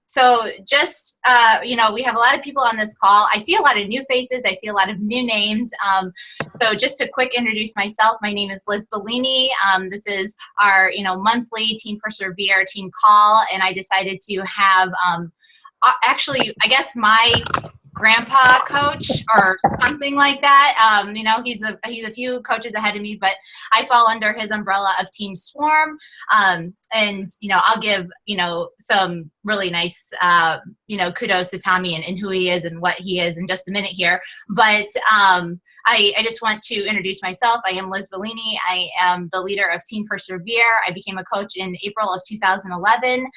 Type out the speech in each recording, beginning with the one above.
So just, we have a lot of people on this call. I see a lot of new faces. I see a lot of new names. So just to quick introduce myself, my name is Liz Bellini. This is our, monthly Team Persevere team call. And I decided to have, actually, I guess my grandpa coach or something like that. He's a few coaches ahead of me, but I fall under his umbrella of Team Swarm. And I'll give, some really nice, kudos to Tommy and who he is and what he is in just a minute here. But I just want to introduce myself. I am Liz Bellini. I am the leader of Team Persevere. I became a coach in April of 2011.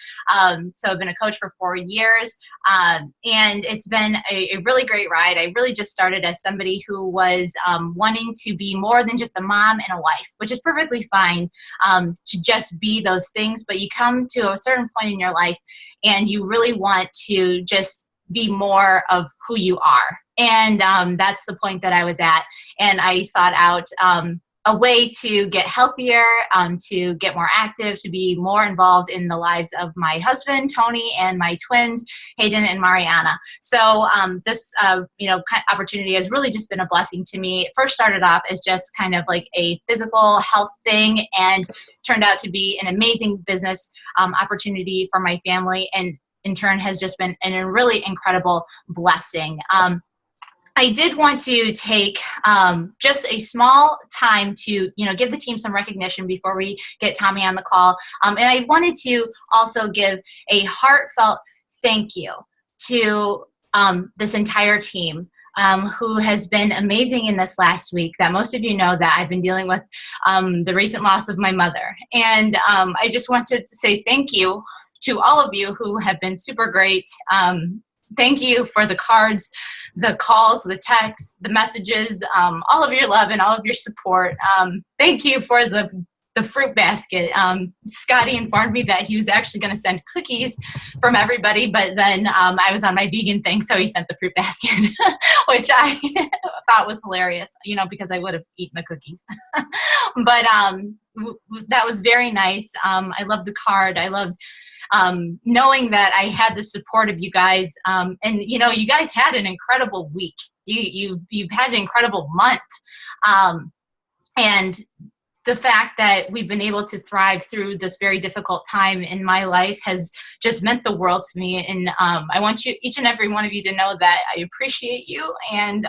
So I've been a coach for 4 years. And it's been a really great ride. I really just started as somebody who was wanting to be more than just a mom and a wife, which is perfectly fine to just be those things. But you come to a certain point in your life and you really want to just be more of who you are. And that's the point that I was at. And I sought out a way to get healthier, to get more active, to be more involved in the lives of my husband, Tony, and my twins, Hayden and Mariana. So this, opportunity has really just been a blessing to me. It first started off as just kind of like a physical health thing and turned out to be an amazing business opportunity for my family, and in turn has just been a really incredible blessing. I did want to take just a small time to, give the team some recognition before we get Tommy on the call. And I wanted to also give a heartfelt thank you to this entire team who has been amazing in this last week. That most of you know that I've been dealing with the recent loss of my mother. And I just wanted to say thank you to all of you who have been super great. Thank you for the cards, the calls, the texts, the messages, all of your love and all of your support. Thank you for the fruit basket. Scotty informed me that he was actually going to send cookies from everybody, but then I was on my vegan thing, so he sent the fruit basket, which I thought was hilarious, because I would have eaten the cookies. But that was very nice. I loved the card. I loved knowing that I had the support of you guys. And you guys had an incredible week. You've had an incredible month. And the fact that we've been able to thrive through this very difficult time in my life has just meant the world to me. And I want each and every one of you to know that I appreciate you. And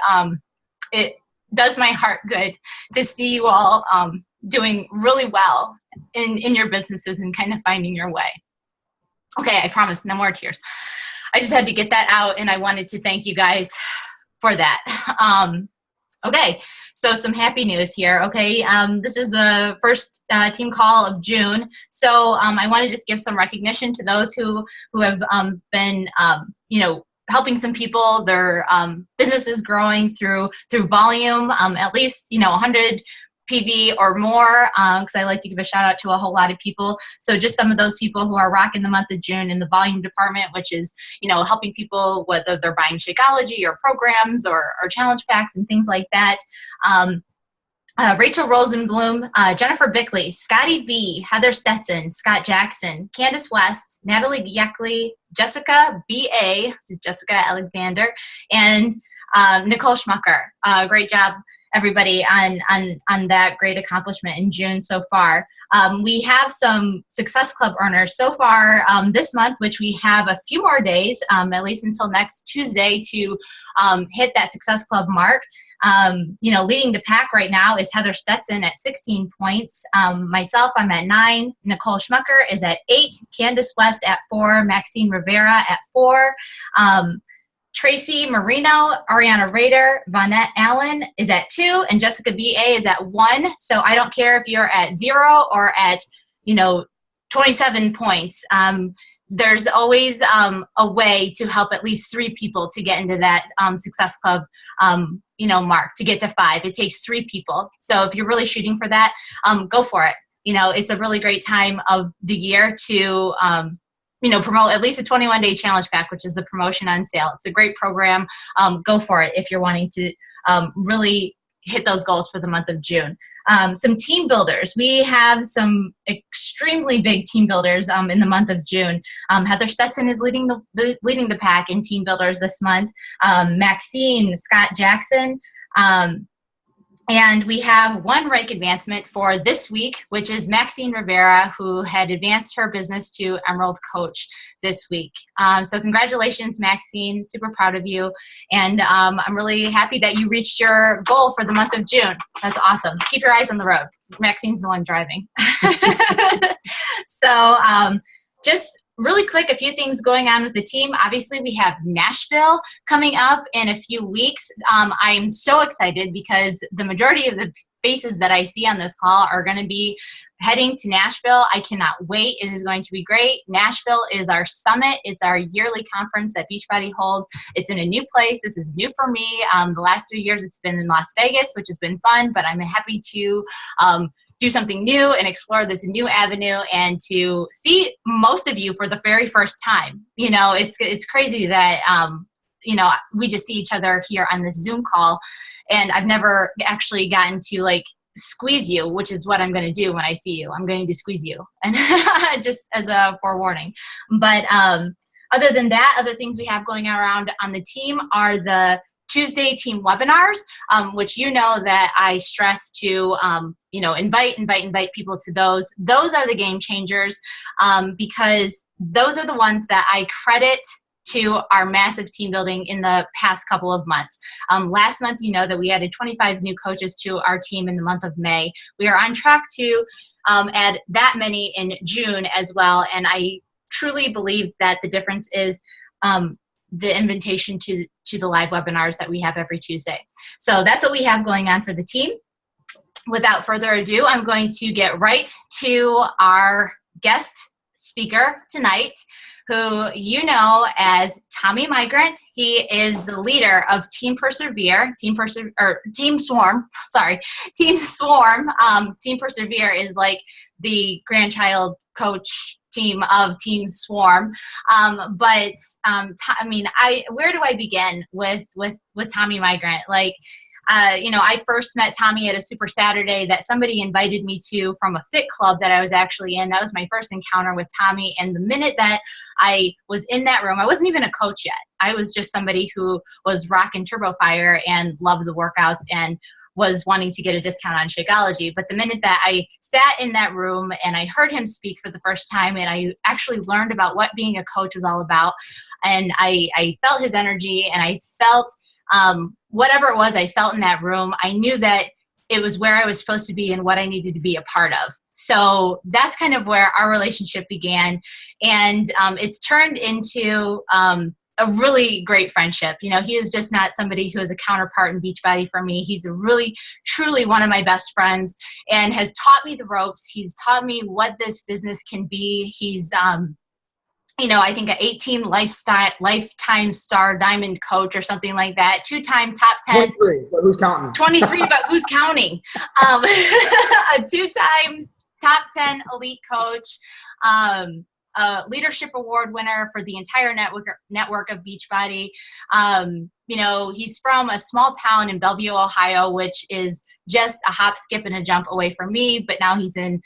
it does my heart good to see you all doing really well in your businesses and kind of finding your way. Okay, I promise, no more tears. I just had to get that out, and I wanted to thank you guys for that. Okay, so some happy news here. Okay, this is the first team call of June, so I want to just give some recognition to those who have been, helping some people, their businesses growing through volume, at least 100 PV or more, because I like to give a shout out to a whole lot of people. So just some of those people who are rocking the month of June in the volume department, which is, helping people, whether they're buying Shakeology or programs or challenge packs and things like that. Rachel Rosenblum, Jennifer Bickley, Scotty V, Heather Stetson, Scott Jackson, Candace West, Natalie Yeckley, Jessica B.A., which is Jessica Alexander, and Nicole Schmucker. Great job, everybody, on that great accomplishment in June so far. We have some Success Club earners so far this month, which we have a few more days, at least until next Tuesday, to hit that Success Club mark. Leading the pack right now is Heather Stetson at 16 points. Myself, I'm at 9. Nicole Schmucker is at 8. Candace West at 4. Maxine Rivera at 4. Tracy Marino, Ariana Rader, Vonette Allen is at 2, and Jessica B.A. is at 1. So I don't care if you're at 0 or at, 27 points. There's always a way to help at least 3 people to get into that Success Club, mark, to get to 5. It takes 3 people. So if you're really shooting for that, go for it. It's a really great time of the year to promote at least a 21-day challenge pack, which is the promotion on sale. It's a great program. Go for it if you're wanting to really hit those goals for the month of June. Some team builders. We have some extremely big team builders in the month of June. Heather Stetson is leading the pack in team builders this month. Maxine Scott Jackson. And we have one rank advancement for this week, which is Maxine Rivera, who had advanced her business to Emerald Coach this week. So congratulations, Maxine. Super proud of you. And I'm really happy that you reached your goal for the month of June. That's awesome. Keep your eyes on the road. Maxine's the one driving. So just really quick, a few things going on with the team. Obviously, we have Nashville coming up in a few weeks. I'm so excited because the majority of the faces that I see on this call are going to be heading to Nashville. I cannot wait. It is going to be great. Nashville is our summit. It's our yearly conference that Beachbody holds. It's in a new place. This is new for me. The last 3 years, it's been in Las Vegas, which has been fun, but I'm happy to do something new and explore this new avenue and to see most of you for the very first time. You know, it's crazy that, you know, we just see each other here on this Zoom call, and I've never actually gotten to like squeeze you, which is what I'm going to do when I see you. I'm going to squeeze you, and just as a forewarning. But other than that, other things we have going around on the team are the Tuesday team webinars, which you know that I stress to, you know, invite people to those. Those are the game changers, because those are the ones that I credit to our massive team building in the past couple of months. Last month, you know that we added 25 new coaches to our team in the month of May. We are on track to add that many in June as well, and I truly believe that the difference is the invitation to the live webinars that we have every Tuesday. So that's what we have going on for the team. Without further ado, I'm going to get right to our guest speaker tonight, who you know as Tommy Mygrant. He is the leader of Team Persevere, Team Swarm. Team Persevere is like the grandchild coach team of Team Swarm. Where do I begin with Tommy Mygrant? Like, you know, I first met Tommy at a Super Saturday that somebody invited me to from a fit club that I was actually in. That was my first encounter with Tommy. And the minute that I was in that room, I wasn't even a coach yet. I was just somebody who was rocking Turbo Fire and loved the workouts and was wanting to get a discount on Shakeology. But the minute that I sat in that room and I heard him speak for the first time, and I actually learned about what being a coach was all about, and I felt his energy, and I felt whatever it was I felt in that room, I knew that it was where I was supposed to be and what I needed to be a part of. So that's kind of where our relationship began. And it's turned into a really great friendship. You know, he is just not somebody who is a counterpart in Beachbody for me. He's a really, truly one of my best friends and has taught me the ropes. He's taught me what this business can be. He's, you know, I think an 18 lifetime star diamond coach or something like that. 2-time top 10. 23, but who's counting? 23, but who's counting? A 2-time top 10 elite coach. A leadership award winner for the entire network of Beachbody. You know, he's from a small town in Bellevue, Ohio, which is just a hop, skip, and a jump away from me. But now he's in,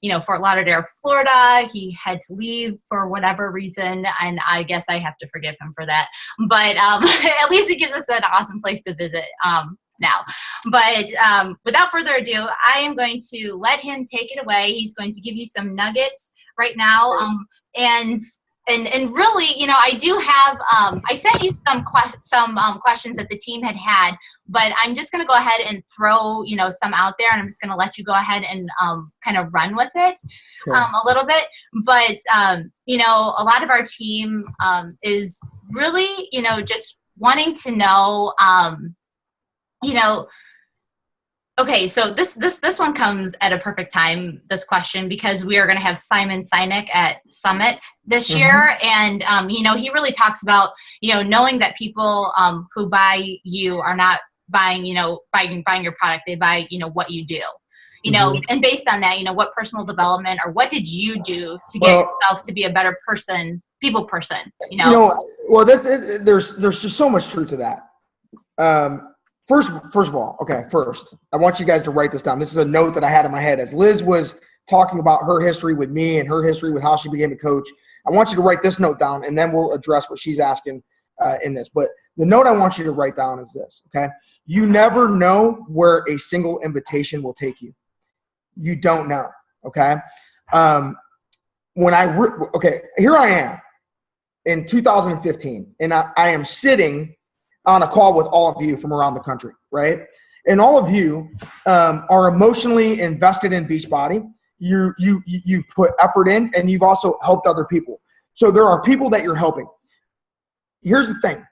you know, Fort Lauderdale, Florida. He had to leave for whatever reason, and I guess I have to forgive him for that. But at least it gives us an awesome place to visit now. But without further ado, I am going to let him take it away. He's going to give you some nuggets right now. And really, you know, I do have, I sent you some questions that the team had, but I'm just going to go ahead and throw, you know, some out there, and I'm just going to let you go ahead and kind of run with it a little bit. But, you know, a lot of our team is really, you know, just wanting to know, you know, okay, so this one comes at a perfect time, this question, because we are going to have Simon Sinek at Summit this year. And, you know, he really talks about, you know, knowing that people who buy you are not buying, you know, buying your product. They buy, you know, what you do, you know, and based on that, you know, what personal development or what did you do to get yourself to be a better person, people person, you know? Well, there's just so much truth to that. First of all, okay, first, I want you guys to write this down. This is a note that I had in my head as Liz was talking about her history with me and her history with how she became a coach. I want you to write this note down, and then we'll address what she's asking in this. But the note I want you to write down is this, okay? You never know where a single invitation will take you. You don't know, okay? Okay, here I am in 2015, and I am sitting on a call with all of you from around the country, right? And all of you are emotionally invested in Beachbody. You've put effort in, and you've also helped other people. So there are people that you're helping. Here's the thing,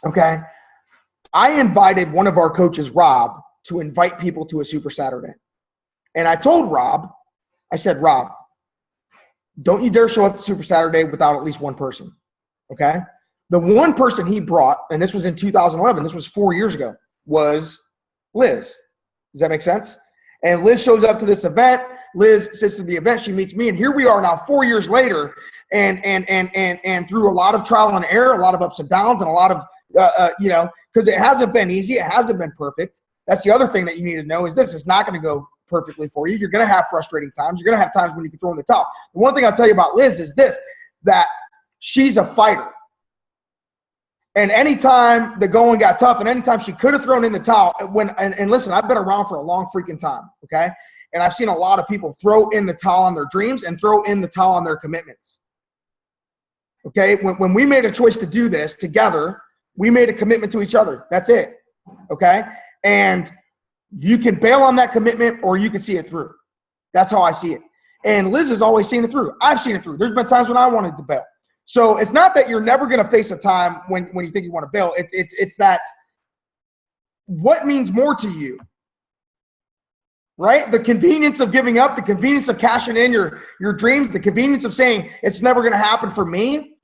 okay? I invited one of our coaches, Rob, to invite people to a Super Saturday. And I told Rob, I said, Rob, don't you dare show up to Super Saturday without at least one person, okay? The one person he brought, and this was in 2011, this was 4 years ago, was Liz. Does that make sense? And Liz shows up to this event. Liz sits to the event. She meets me, and here we are now 4 years later, and through a lot of trial and error, a lot of ups and downs, and a lot of, because it hasn't been easy. It hasn't been perfect. That's the other thing that you need to know is this is not going to go perfectly for you. You're going to have frustrating times. You're going to have times when you can throw in the towel. The one thing I'll tell you about Liz is this, that she's a fighter. And anytime the going got tough, and anytime she could have thrown in the towel, and listen, I've been around for a long freaking time, okay? And I've seen a lot of people throw in the towel on their dreams and throw in the towel on their commitments. Okay? When we made a choice to do this together, we made a commitment to each other. That's it. Okay? And you can bail on that commitment or you can see it through. That's how I see it. And Liz has always seen it through. I've seen it through. There's been times when I wanted to bail. So it's not that you're never going to face a time when you think you want to bail. It's that what means more to you, right? The convenience of giving up, the convenience of cashing in your dreams, the convenience of saying it's never going to happen for me,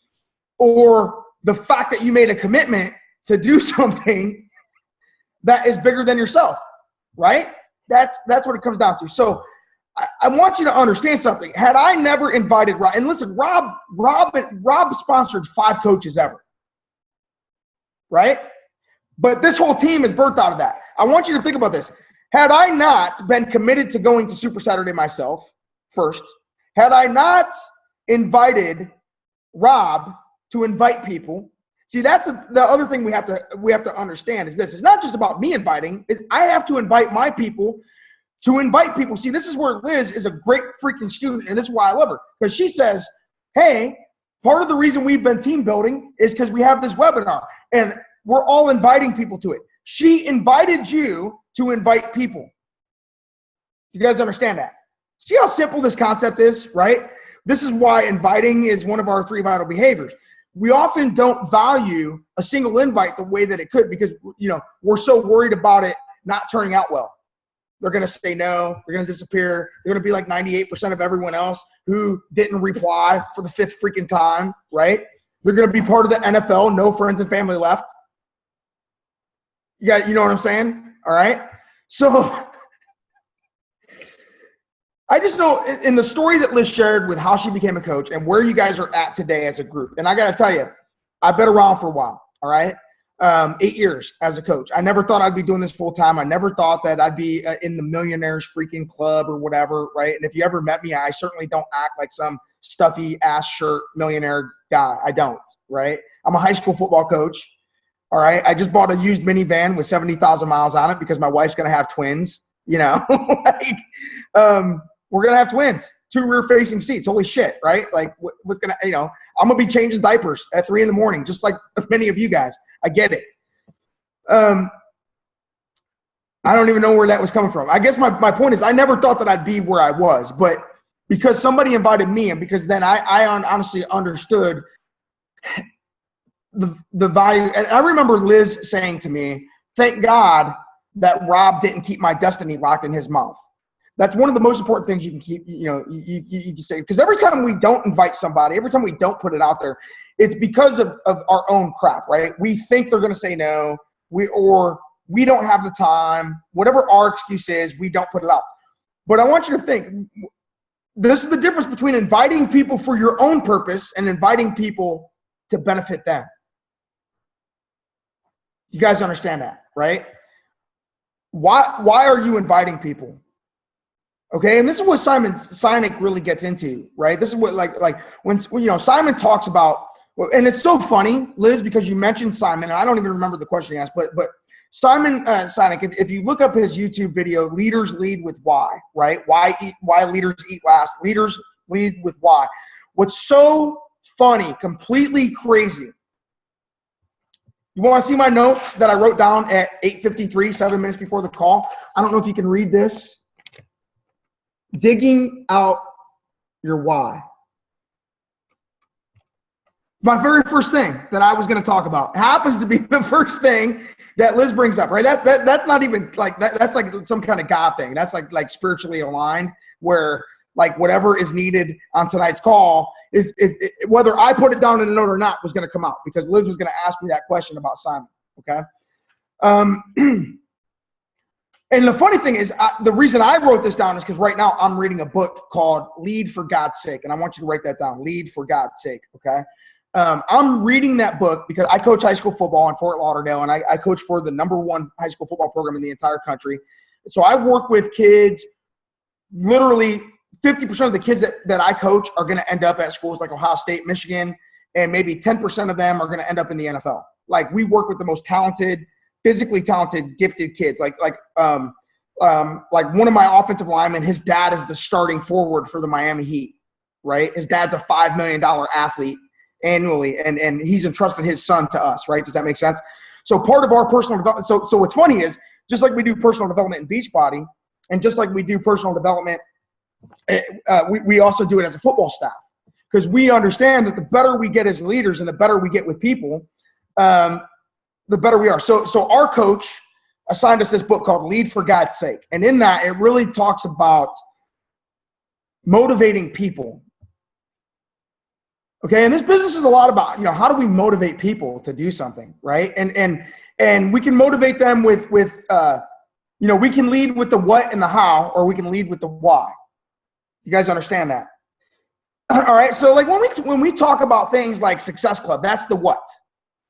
or the fact that you made a commitment to do something that is bigger than yourself, right? That's what it comes down to. So I want you to understand something. Had I never invited Rob, and listen, Rob sponsored 5 coaches ever, right? But this whole team is birthed out of that. I want you to think about this. Had I not been committed to going to Super Saturday myself first, had I not invited Rob to invite people, see, that's the other thing we have to understand is this. It's not just about me inviting. I have to invite my people to invite people. See, this is where Liz is a great freaking student, and this is why I love her. Because she says, hey, part of the reason we've been team building is because we have this webinar, and we're all inviting people to it. She invited you to invite people. You guys understand that? See how simple this concept is, right? This is why inviting is one of our 3 vital behaviors. We often don't value a single invite the way that it could because, we're so worried about it not turning out well. They're going to say no. They're going to disappear. They're going to be like 98% of everyone else who didn't reply for the 5th freaking time, right? They're going to be part of the NFL, no friends and family left. You know what I'm saying? All right? So I just know in the story that Liz shared with how she became a coach and where you guys are at today as a group, and I got to tell you, I've been around for a while, all right? 8 years as a coach. I never thought I'd be doing this full time. I never thought that I'd be in the millionaires freaking club or whatever, right? And if you ever met me, I certainly don't act like some stuffy ass shirt millionaire guy. I don't, right? I'm a high school football coach, all right? I just bought a used minivan with 70,000 miles on it because my wife's going to have twins, like, we're going to have twins, 2 rear-facing seats. Holy shit, right? Like, what's going to, I'm going to be changing diapers at 3 a.m, just like many of you guys. I get it. I don't even know where that was coming from. I guess my point is I never thought that I'd be where I was, but because somebody invited me and because then I honestly understood the value. And I remember Liz saying to me, thank God that Rob didn't keep my destiny locked in his mouth. That's one of the most important things you can keep, you can say. Because every time we don't invite somebody, every time we don't put it out there, it's because of our own crap, right? We think they're going to say no, or we don't have the time, whatever our excuse is, we don't put it out. But I want you to think, this is the difference between inviting people for your own purpose and inviting people to benefit them. You guys understand that? right? Why are you inviting people? Okay, and this is what Simon Sinek really gets into, right? This is what like when Simon talks about, and it's so funny, Liz, because you mentioned Simon, and I don't even remember the question he asked, but Simon Sinek, if you look up his YouTube video, Leaders Lead with Why, right? Why leaders eat last? Leaders lead with why. What's so funny, completely crazy. You want to see my notes that I wrote down at 8:53, 7 minutes before the call? I don't know if you can read this. Digging out your why. My very first thing that I was going to talk about happens to be the first thing that Liz brings up, right? That's not even like that. That's like some kind of God thing. That's like spiritually aligned, where like whatever is needed on tonight's call is whether I put it down in a note or not was going to come out, because Liz was going to ask me that question about Simon. Okay. And the funny thing is, the reason I wrote this down is because right now I'm reading a book called Lead for God's Sake. And I want you to write that down, Lead for God's Sake, okay? I'm reading that book because I coach high school football in Fort Lauderdale, and I coach for the #1 high school football program in the entire country. So I work with kids, literally 50% of the kids that I coach are going to end up at schools like Ohio State, Michigan, and maybe 10% of them are going to end up in the NFL. Like, we work with the most talented, physically talented, gifted kids. Like one of my offensive linemen, his dad is the starting forward for the Miami Heat, right? His dad's a $5 million athlete annually, and he's entrusted his son to us, right? Does that make sense? So part of our personal development, so what's funny is, just like we do personal development in Beachbody, and just like we do personal development, we also do it as a football staff, because we understand that the better we get as leaders and the better we get with people, the better we are. So our coach assigned us this book called Lead for God's Sake. And in that, it really talks about motivating people. Okay, and this business is a lot about, how do we motivate people to do something, right? And we can motivate them with we can lead with the what and the how, or we can lead with the why. You guys understand that? All right, so like when we talk about things like Success Club, that's the what.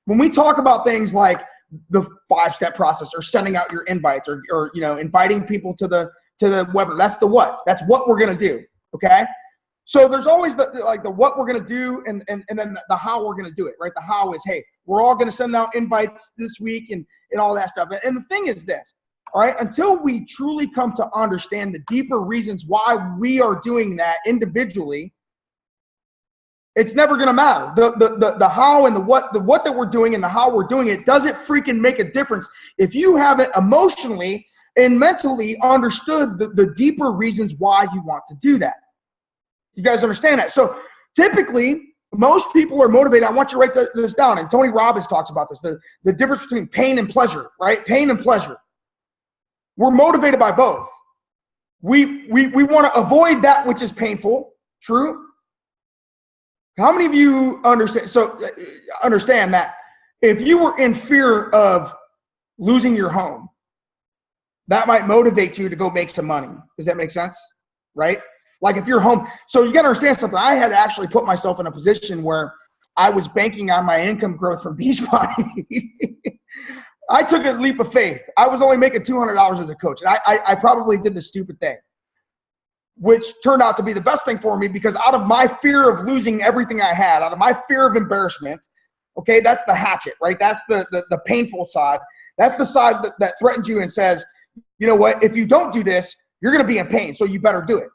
When we talk about things like the 5-step process, or sending out your invites, or inviting people to the webinar, that's the what. That's what we're gonna do. Okay. So there's always the what we're gonna do, and then the how we're gonna do it, right? The how is, hey, we're all gonna send out invites this week and all that stuff. And the thing is this, all right, until we truly come to understand the deeper reasons why we are doing that individually, it's never gonna matter. The how and the what that we're doing and the how we're doing it doesn't freaking make a difference if you haven't emotionally and mentally understood the deeper reasons why you want to do that. You guys understand that? So typically, most people are motivated. I want you to write this down. And Tony Robbins talks about this, the difference between pain and pleasure, right? Pain and pleasure. We're motivated by both. We want to avoid that which is painful. True? How many of you understand that if you were in fear of losing your home, that might motivate you to go make some money? Does that make sense? Right? Like if you're home, so you got to understand something. I had actually put myself in a position where I was banking on my income growth from Beachbody. I took a leap of faith. I was only making $200 as a coach. And I probably did the stupid thing, which turned out to be the best thing for me, because out of my fear of losing everything I had, out of my fear of embarrassment, okay, that's the hatchet, right? That's the painful side. That's the side that threatens you and says, you know what, if you don't do this, you're going to be in pain, so you better do it.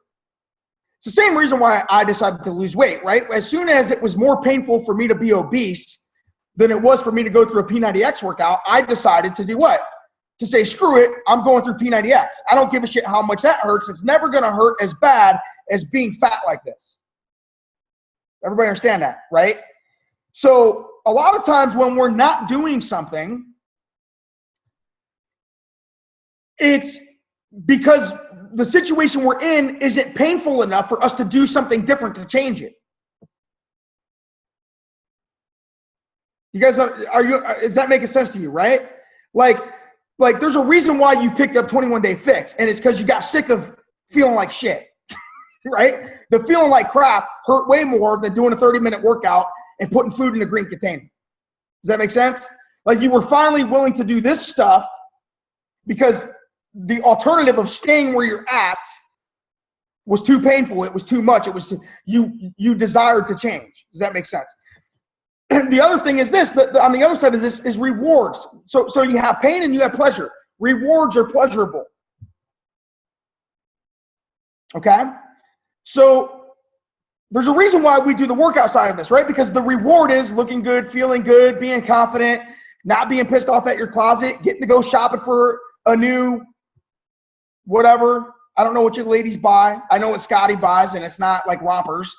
It's the same reason why I decided to lose weight, right? As soon as it was more painful for me to be obese than it was for me to go through a P90X workout, I decided to do what? To say, screw it, I'm going through P90X. I don't give a shit how much that hurts. It's never going to hurt as bad as being fat like this. Everybody understand that, right? So a lot of times when we're not doing something, it's because the situation we're in isn't painful enough for us to do something different to change it. You guys is that making sense to you, right? Like there's a reason why you picked up 21 Day Fix, and it's because you got sick of feeling like shit, right? The feeling like crap hurt way more than doing a 30-minute workout and putting food in a green container. Does that make sense? Like, you were finally willing to do this stuff because the alternative of staying where you're at was too painful. It was too much. It was you desired to change. Does that make sense? The other thing is this, that on the other side of this is rewards. So you have pain and you have pleasure. Rewards are pleasurable. Okay? So there's a reason why we do the workout side of this, right? Because the reward is looking good, feeling good, being confident, not being pissed off at your closet, getting to go shopping for a new whatever. I don't know what you ladies buy. I know what Scotty buys, and it's not like rompers.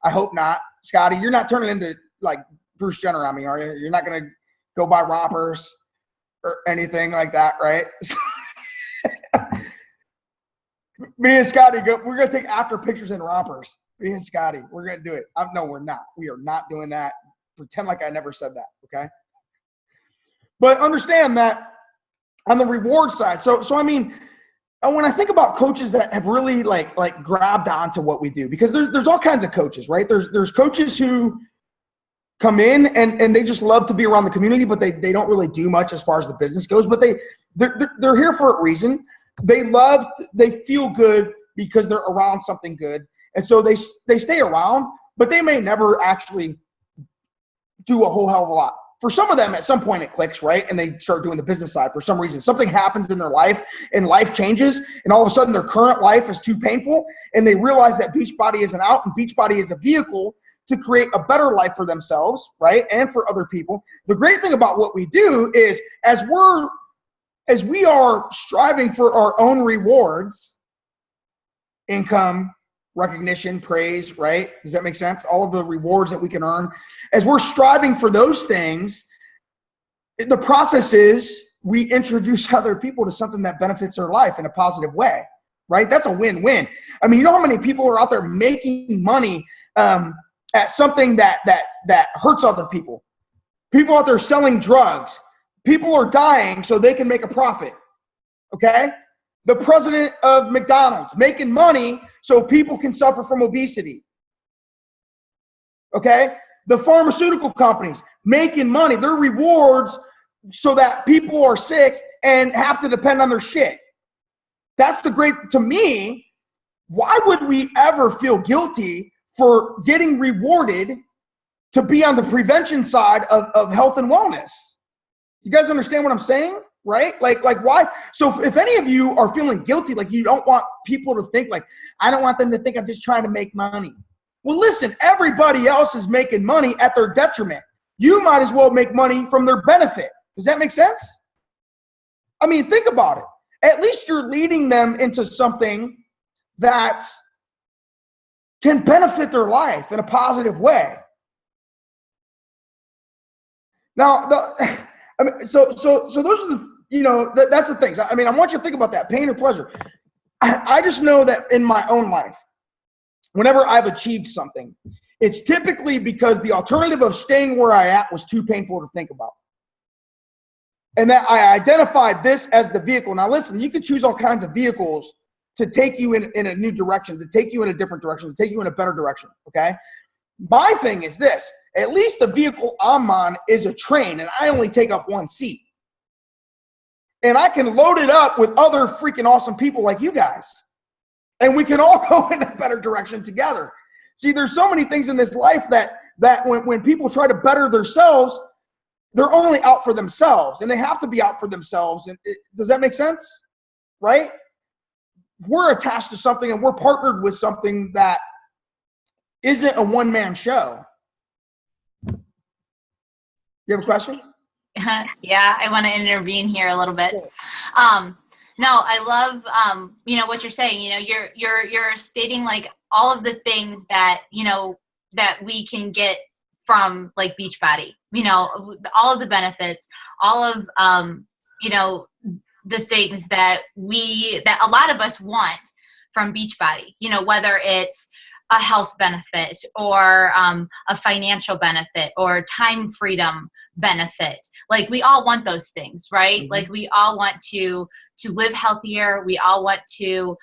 I hope not. Scotty, you're not turning into like Bruce Jenner on me, are you? You're not going to go buy rompers or anything like that, right? Me and Scotty, we're going to take after pictures in rompers. Me and Scotty, we're going to do it. No, we're not. We are not doing that. Pretend like I never said that, okay? But understand that on the reward side. So I mean, when I think about coaches that have really like grabbed onto what we do, because there's all kinds of coaches, right? There's coaches who come in and they just love to be around the community, but they don't really do much as far as the business goes. But they're here for a reason. They feel good because they're around something good, and so they stay around. But they may never actually do a whole hell of a lot. For some of them, at some point it clicks, right? And they start doing the business side for some reason. Something happens in their life and life changes, and all of a sudden their current life is too painful, and they realize that Beachbody isn't out, and Beachbody is a vehicle to create a better life for themselves, right? And for other people. The great thing about what we do is as we are striving for our own rewards, income, recognition, praise, right? Does that make sense? All of the rewards that we can earn. As we're striving for those things, the process is we introduce other people to something that benefits their life in a positive way, right? That's a win-win. I mean, you know how many people are out there making money at something that hurts other people? People out there selling drugs. People are dying so they can make a profit, okay? The president of McDonald's making money so people can suffer from obesity. Okay? The pharmaceutical companies making money, their rewards so that people are sick and have to depend on their shit. That's to me, why would we ever feel guilty for getting rewarded to be on the prevention side of health and wellness? You guys understand what I'm saying? Right? Like why? So if any of you are feeling guilty, like you don't want people to think like, I don't want them to think I'm just trying to make money. Well, listen, everybody else is making money at their detriment. You might as well make money from their benefit. Does that make sense? I mean, think about it. At least you're leading them into something that can benefit their life in a positive way. Now, so those are the, that's the things. I mean, I want you to think about that, pain or pleasure. I just know that in my own life, whenever I've achieved something, it's typically because the alternative of staying where I at was too painful to think about. And that I identified this as the vehicle. Now listen, you can choose all kinds of vehicles to take you in a new direction, to take you in a different direction, to take you in a better direction, okay? My thing is this, at least the vehicle I'm on is a train, and I only take up one seat. And I can load it up with other freaking awesome people like you guys. And we can all go in a better direction together. See, there's so many things in this life that when people try to better themselves, they're only out for themselves, and they have to be out for themselves. And does that make sense? Right? We're attached to something, and we're partnered with something that isn't a one-man show. You have a question? Yeah, I want to intervene here a little bit. No, I love, what you're saying. You're stating like all of the things that, that we can get from like Beachbody, all of the benefits, all of, the things that a lot of us want from Beachbody, whether it's a health benefit or a financial benefit or time freedom benefit. Like we all want those things, right? Mm-hmm. Like we all want to live healthier. We all want to,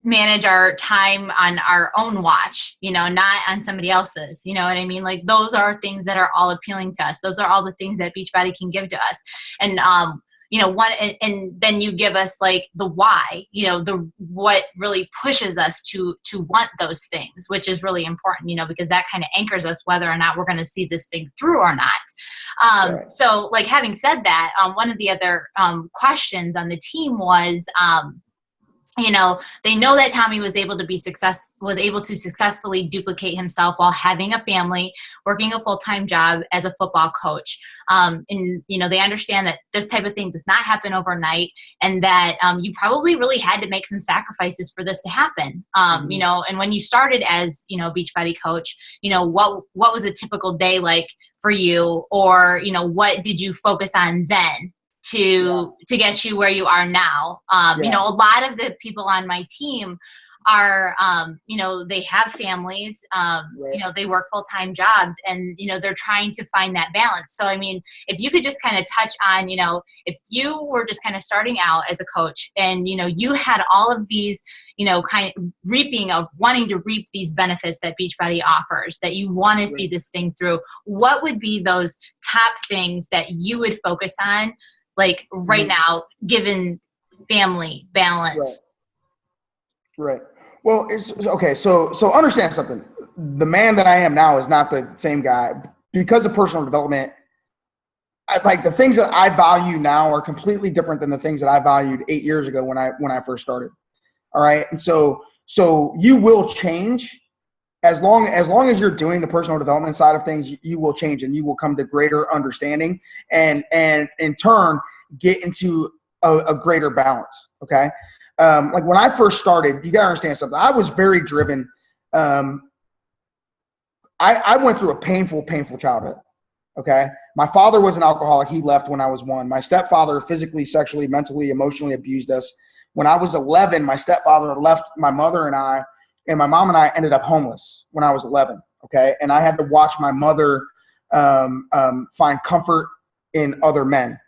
manage our time on our own watch, not on somebody else's, you know what I mean? Like those are things that are all appealing to us. Those are all the things that Beachbody can give to us. And, and then you give us like the why, what really pushes us to want those things, which is really important, because that kind of anchors us whether or not we're going to see this thing through or not. Right. So like having said that, one of the other questions on the team was, they know that Tommy was able to successfully duplicate himself while having a family, working a full-time job as a football coach. And they understand that this type of thing does not happen overnight, and that you probably really had to make some sacrifices for this to happen. And when you started as, Beachbody coach, what was a typical day like for you, or, what did you focus on then to get you where you are now? A lot of the people on my team are, they have families, they work full-time jobs, and, they're trying to find that balance. So, I mean, if you could just kind of touch on, if you were just kind of starting out as a coach and, you had all of these, kind of wanting to reap these benefits that Beachbody offers, that you want to see this thing through, what would be those top things that you would focus on, like right now, given family balance? Right. Well, it's okay. So understand something. The man that I am now is not the same guy because of personal development. Like the things that I value now are completely different than the things that I valued 8 years ago when I first started. All right. And so you will change as long as you're doing the personal development side of things. You will change, and you will come to greater understanding, and in turn get into a greater balance. Okay. Like when I first started, you gotta understand something. I was very driven. I went through a painful childhood. Okay. My father was an alcoholic. He left when I was 1. My stepfather physically, sexually, mentally, emotionally abused us. When I was 11, my stepfather left my mother and I, and my mom and I ended up homeless when I was 11. Okay. And I had to watch my mother find comfort in other men.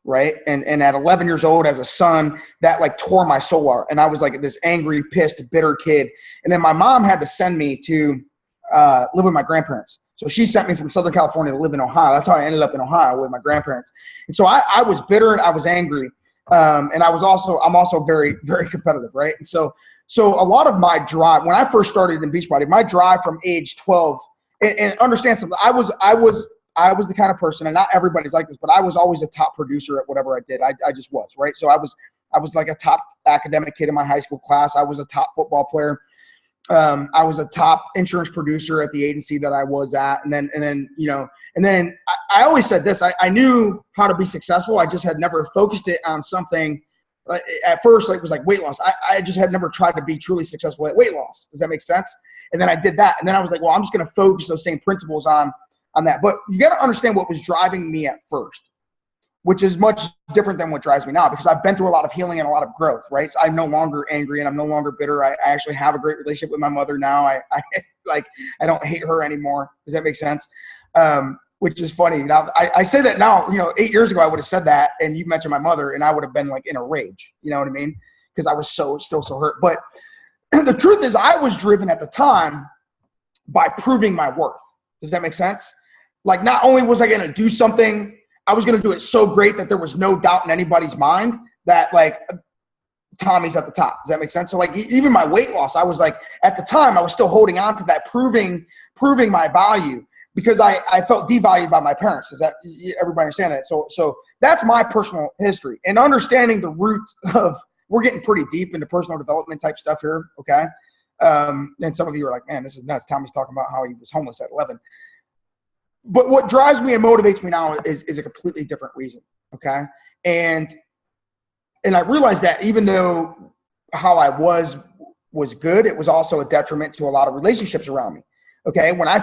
Right. And at 11 years old, as a son, that like tore my soul out. And I was like this angry, pissed, bitter kid. And then my mom had to send me to live with my grandparents. So she sent me from Southern California to live in Ohio. That's how I ended up in Ohio with my grandparents. And so I was bitter and I was angry. And I'm also very, very competitive. Right. And so a lot of my drive, when I first started in Beachbody, my drive from age 12, and understand something, I was the kind of person, and not everybody's like this, but I was always a top producer at whatever I did. I just was, right? So I was like a top academic kid in my high school class. I was a top football player. I was a top insurance producer at the agency that I was at. And then I always said this, I knew how to be successful. I just had never focused it on something. At first, it was like weight loss. I just had never tried to be truly successful at weight loss. Does that make sense? And then I did that. And then I was like, well, I'm just going to focus those same principles on that. But you got to understand what was driving me at first, which is much different than what drives me now, because I've been through a lot of healing and a lot of growth, right? So I'm no longer angry and I'm no longer bitter. I actually have a great relationship with my mother now. I don't hate her anymore. Does that make sense? Which is funny. Now I say that now, 8 years ago, I would have said that, and you mentioned my mother, and I would have been like in a rage, you know what I mean? Because I was still so hurt. But the truth is, I was driven at the time by proving my worth. Does that make sense? Like, not only was I going to do something, I was going to do it so great that there was no doubt in anybody's mind that like Tommy's at the top. Does that make sense? So like even my weight loss, I was like, at the time I was still holding on to that, proving my value, because I felt devalued by my parents. Does that everybody understand that? So that's my personal history, and understanding the root of, we're getting pretty deep into personal development type stuff here. Okay. And some of you are like, man, this is nuts. Tommy's talking about how he was homeless at 11. But what drives me and motivates me now is a completely different reason. Okay. And I realized that even though how I was good, it was also a detriment to a lot of relationships around me. Okay. When I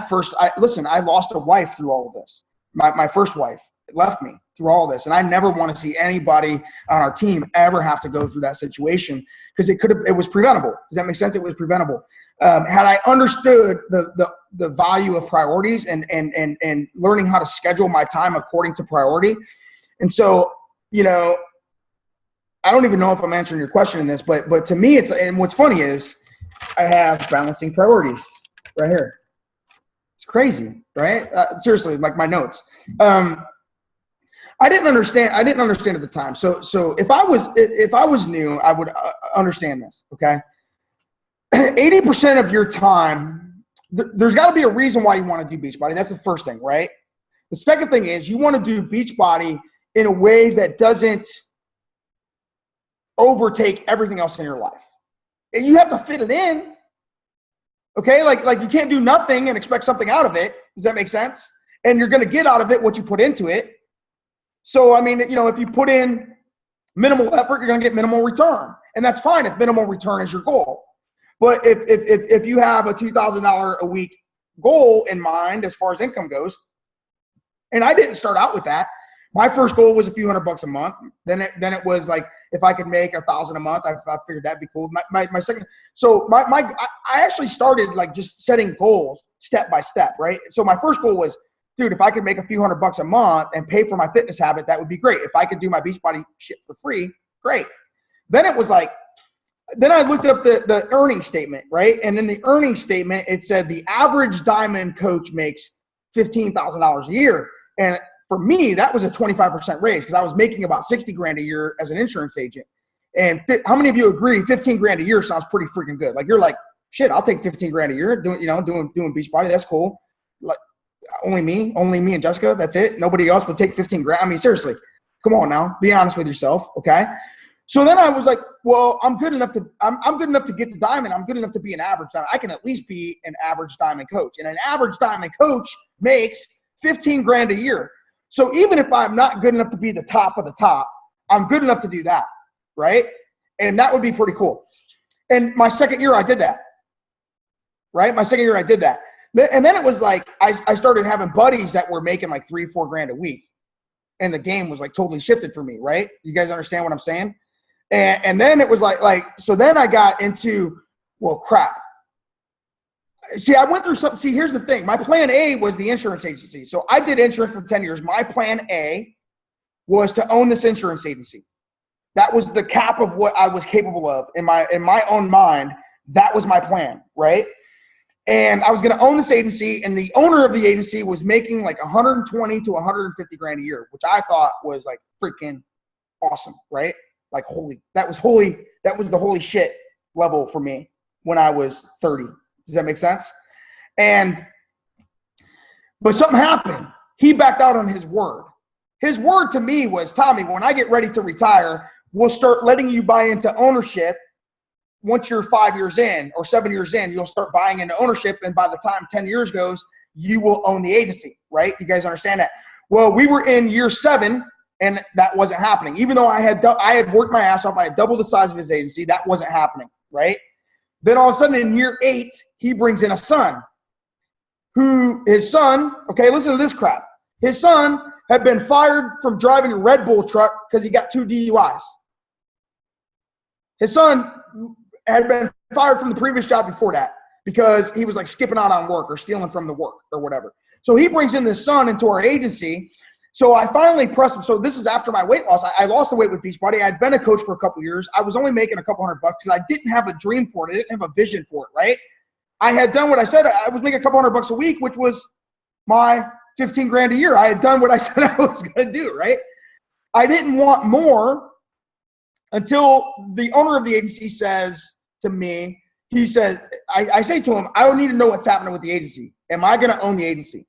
lost a wife through all of this. My first wife left me through all of this. And I never want to see anybody on our team ever have to go through that situation, because it was preventable. Does that make sense? It was preventable. Had I understood the value of priorities and learning how to schedule my time according to priority. And so, I don't even know if I'm answering your question in this, but to me, and what's funny is I have balancing priorities right here. It's crazy, right? Seriously, like my notes. I didn't understand at the time. So if I was new, I would understand this. Okay, 80% of your time, there's got to be a reason why you want to do Beachbody. That's the first thing, right? The second thing is you want to do Beachbody in a way that doesn't overtake everything else in your life. And you have to fit it in. Okay, like you can't do nothing and expect something out of it. Does that make sense? And you're going to get out of it what you put into it. So, I mean, if you put in minimal effort, you're going to get minimal return. And that's fine if minimal return is your goal. But if you have a $2,000 a week goal in mind as far as income goes, and I didn't start out with that. My first goal was a few $100 a month. Then it was like, if I could make $1,000 a month, I figured that'd be cool. My second, so I actually started like just setting goals step by step, right? So my first goal was, dude, if I could make a few $100 a month and pay for my fitness habit, that would be great. If I could do my Beachbody shit for free, great. Then it was like, then I looked up the earnings statement, right? And in the earnings statement, it said the average diamond coach makes $15,000 a year. And for me, that was a 25% raise because I was making about 60 grand a year as an insurance agent. And how many of you agree 15 grand a year sounds pretty freaking good? Like you're like, shit, I'll take 15 grand a year doing Beachbody. That's cool. Like only me and Jessica. That's it. Nobody else would take 15 grand. I mean, seriously, come on now, be honest with yourself. Okay. So then I was like, well, I'm good enough to get to diamond. I'm good enough to be an average diamond. I can at least be an average diamond coach. And an average diamond coach makes 15 grand a year. So even if I'm not good enough to be the top of the top, I'm good enough to do that, right? And that would be pretty cool. And my second year I did that, right? My second year I did that. And then it was like I started having buddies that were making like $3-4 grand a week. And the game was like totally shifted for me, right? You guys understand what I'm saying? And then it was like so then I got into, well, crap. See, I went through something. See, here's the thing. My plan A was the insurance agency. So I did insurance for 10 years. My plan A was to own this insurance agency. That was the cap of what I was capable of in my own mind. That was my plan, right? And I was going to own this agency, and the owner of the agency was making like 120 to 150 grand a year, which I thought was like freaking awesome, right? Like that was the holy shit level for me when I was 30. Does that make sense? But something happened. He backed out on his word. His word to me was, Tommy, when I get ready to retire, we'll start letting you buy into ownership. Once you're 5 years in or 7 years in, you'll start buying into ownership. And by the time 10 years goes, you will own the agency, right? You guys understand that? Well, we were in year 7 and that wasn't happening. Even though I had worked my ass off, I had doubled the size of his agency. That wasn't happening, right? Then all of a sudden in year 8, he brings in a son okay, listen to this crap. His son had been fired from driving a Red Bull truck because he got 2 DUIs. His son had been fired from the previous job before that because he was like skipping out on work or stealing from the work or whatever. So he brings in this son into our agency. So I finally pressed him. So this is after my weight loss. I lost the weight with Beachbody. I had been a coach for a couple years. I was only making a couple $100 because I didn't have a dream for it. I didn't have a vision for it, right? I had done what I said. I was making a couple $100 a week, which was my 15 grand a year. I had done what I said I was going to do, right? I didn't want more until the owner of the agency says to me, he says, I say to him, I don't need to know what's happening with the agency. Am I going to own the agency?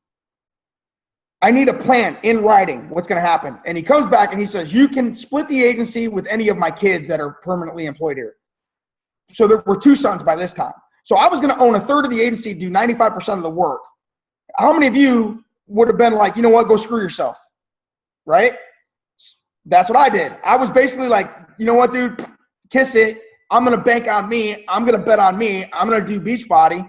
I need a plan in writing what's going to happen. And he comes back and he says, you can split the agency with any of my kids that are permanently employed here. So there were 2 sons by this time. So I was going to own a third of the agency, do 95% of the work. How many of you would have been like, you know what, go screw yourself, right? That's what I did. I was basically like, you know what, dude, kiss it. I'm going to bank on me. I'm going to bet on me. I'm going to do Beachbody.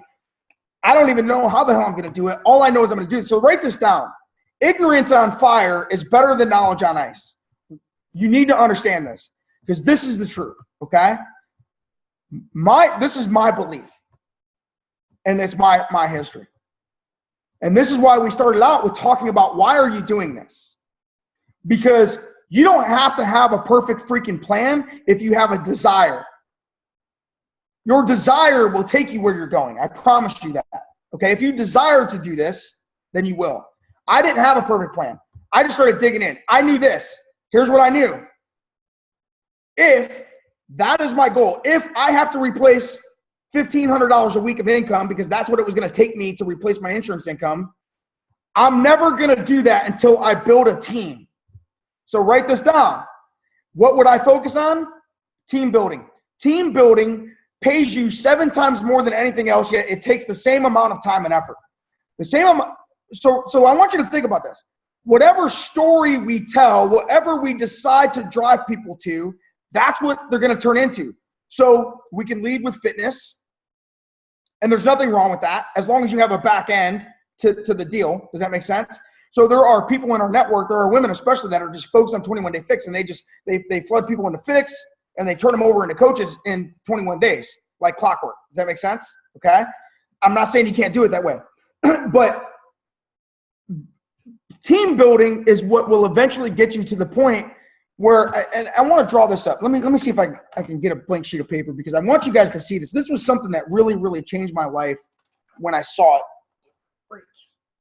I don't even know how the hell I'm going to do it. All I know is I'm going to do it. So write this down. Ignorance on fire is better than knowledge on ice. You need to understand this because this is the truth, okay? This is my belief, and it's my history. And this is why we started out with talking about why are you doing this? Because you don't have to have a perfect freaking plan if you have a desire. Your desire will take you where you're going. I promise you that, okay? If you desire to do this, then you will. I didn't have a perfect plan. I just started digging in. I knew this. Here's what I knew. If that is my goal, if I have to replace $1,500 a week of income, because that's what it was going to take me to replace my insurance income, I'm never going to do that until I build a team. So write this down. What would I focus on? Team building. Team building pays you 7 times more than anything else, yet it takes the same amount of time and effort. The same amount. So I want you to think about this. Whatever story we tell, whatever we decide to drive people to, that's what they're going to turn into. So we can lead with fitness, and there's nothing wrong with that as long as you have a back end to the deal. Does that make sense? So there are people in our network, there are women especially, that are just focused on 21-day fix, and they flood people into fix, and they turn them over into coaches in 21 days, like clockwork. Does that make sense? Okay. I'm not saying you can't do it that way, but team building is what will eventually get you to the point where, and I want to draw this up. Let me see if I can get a blank sheet of paper, because I want you guys to see this. This was something that really, really changed my life when I saw it.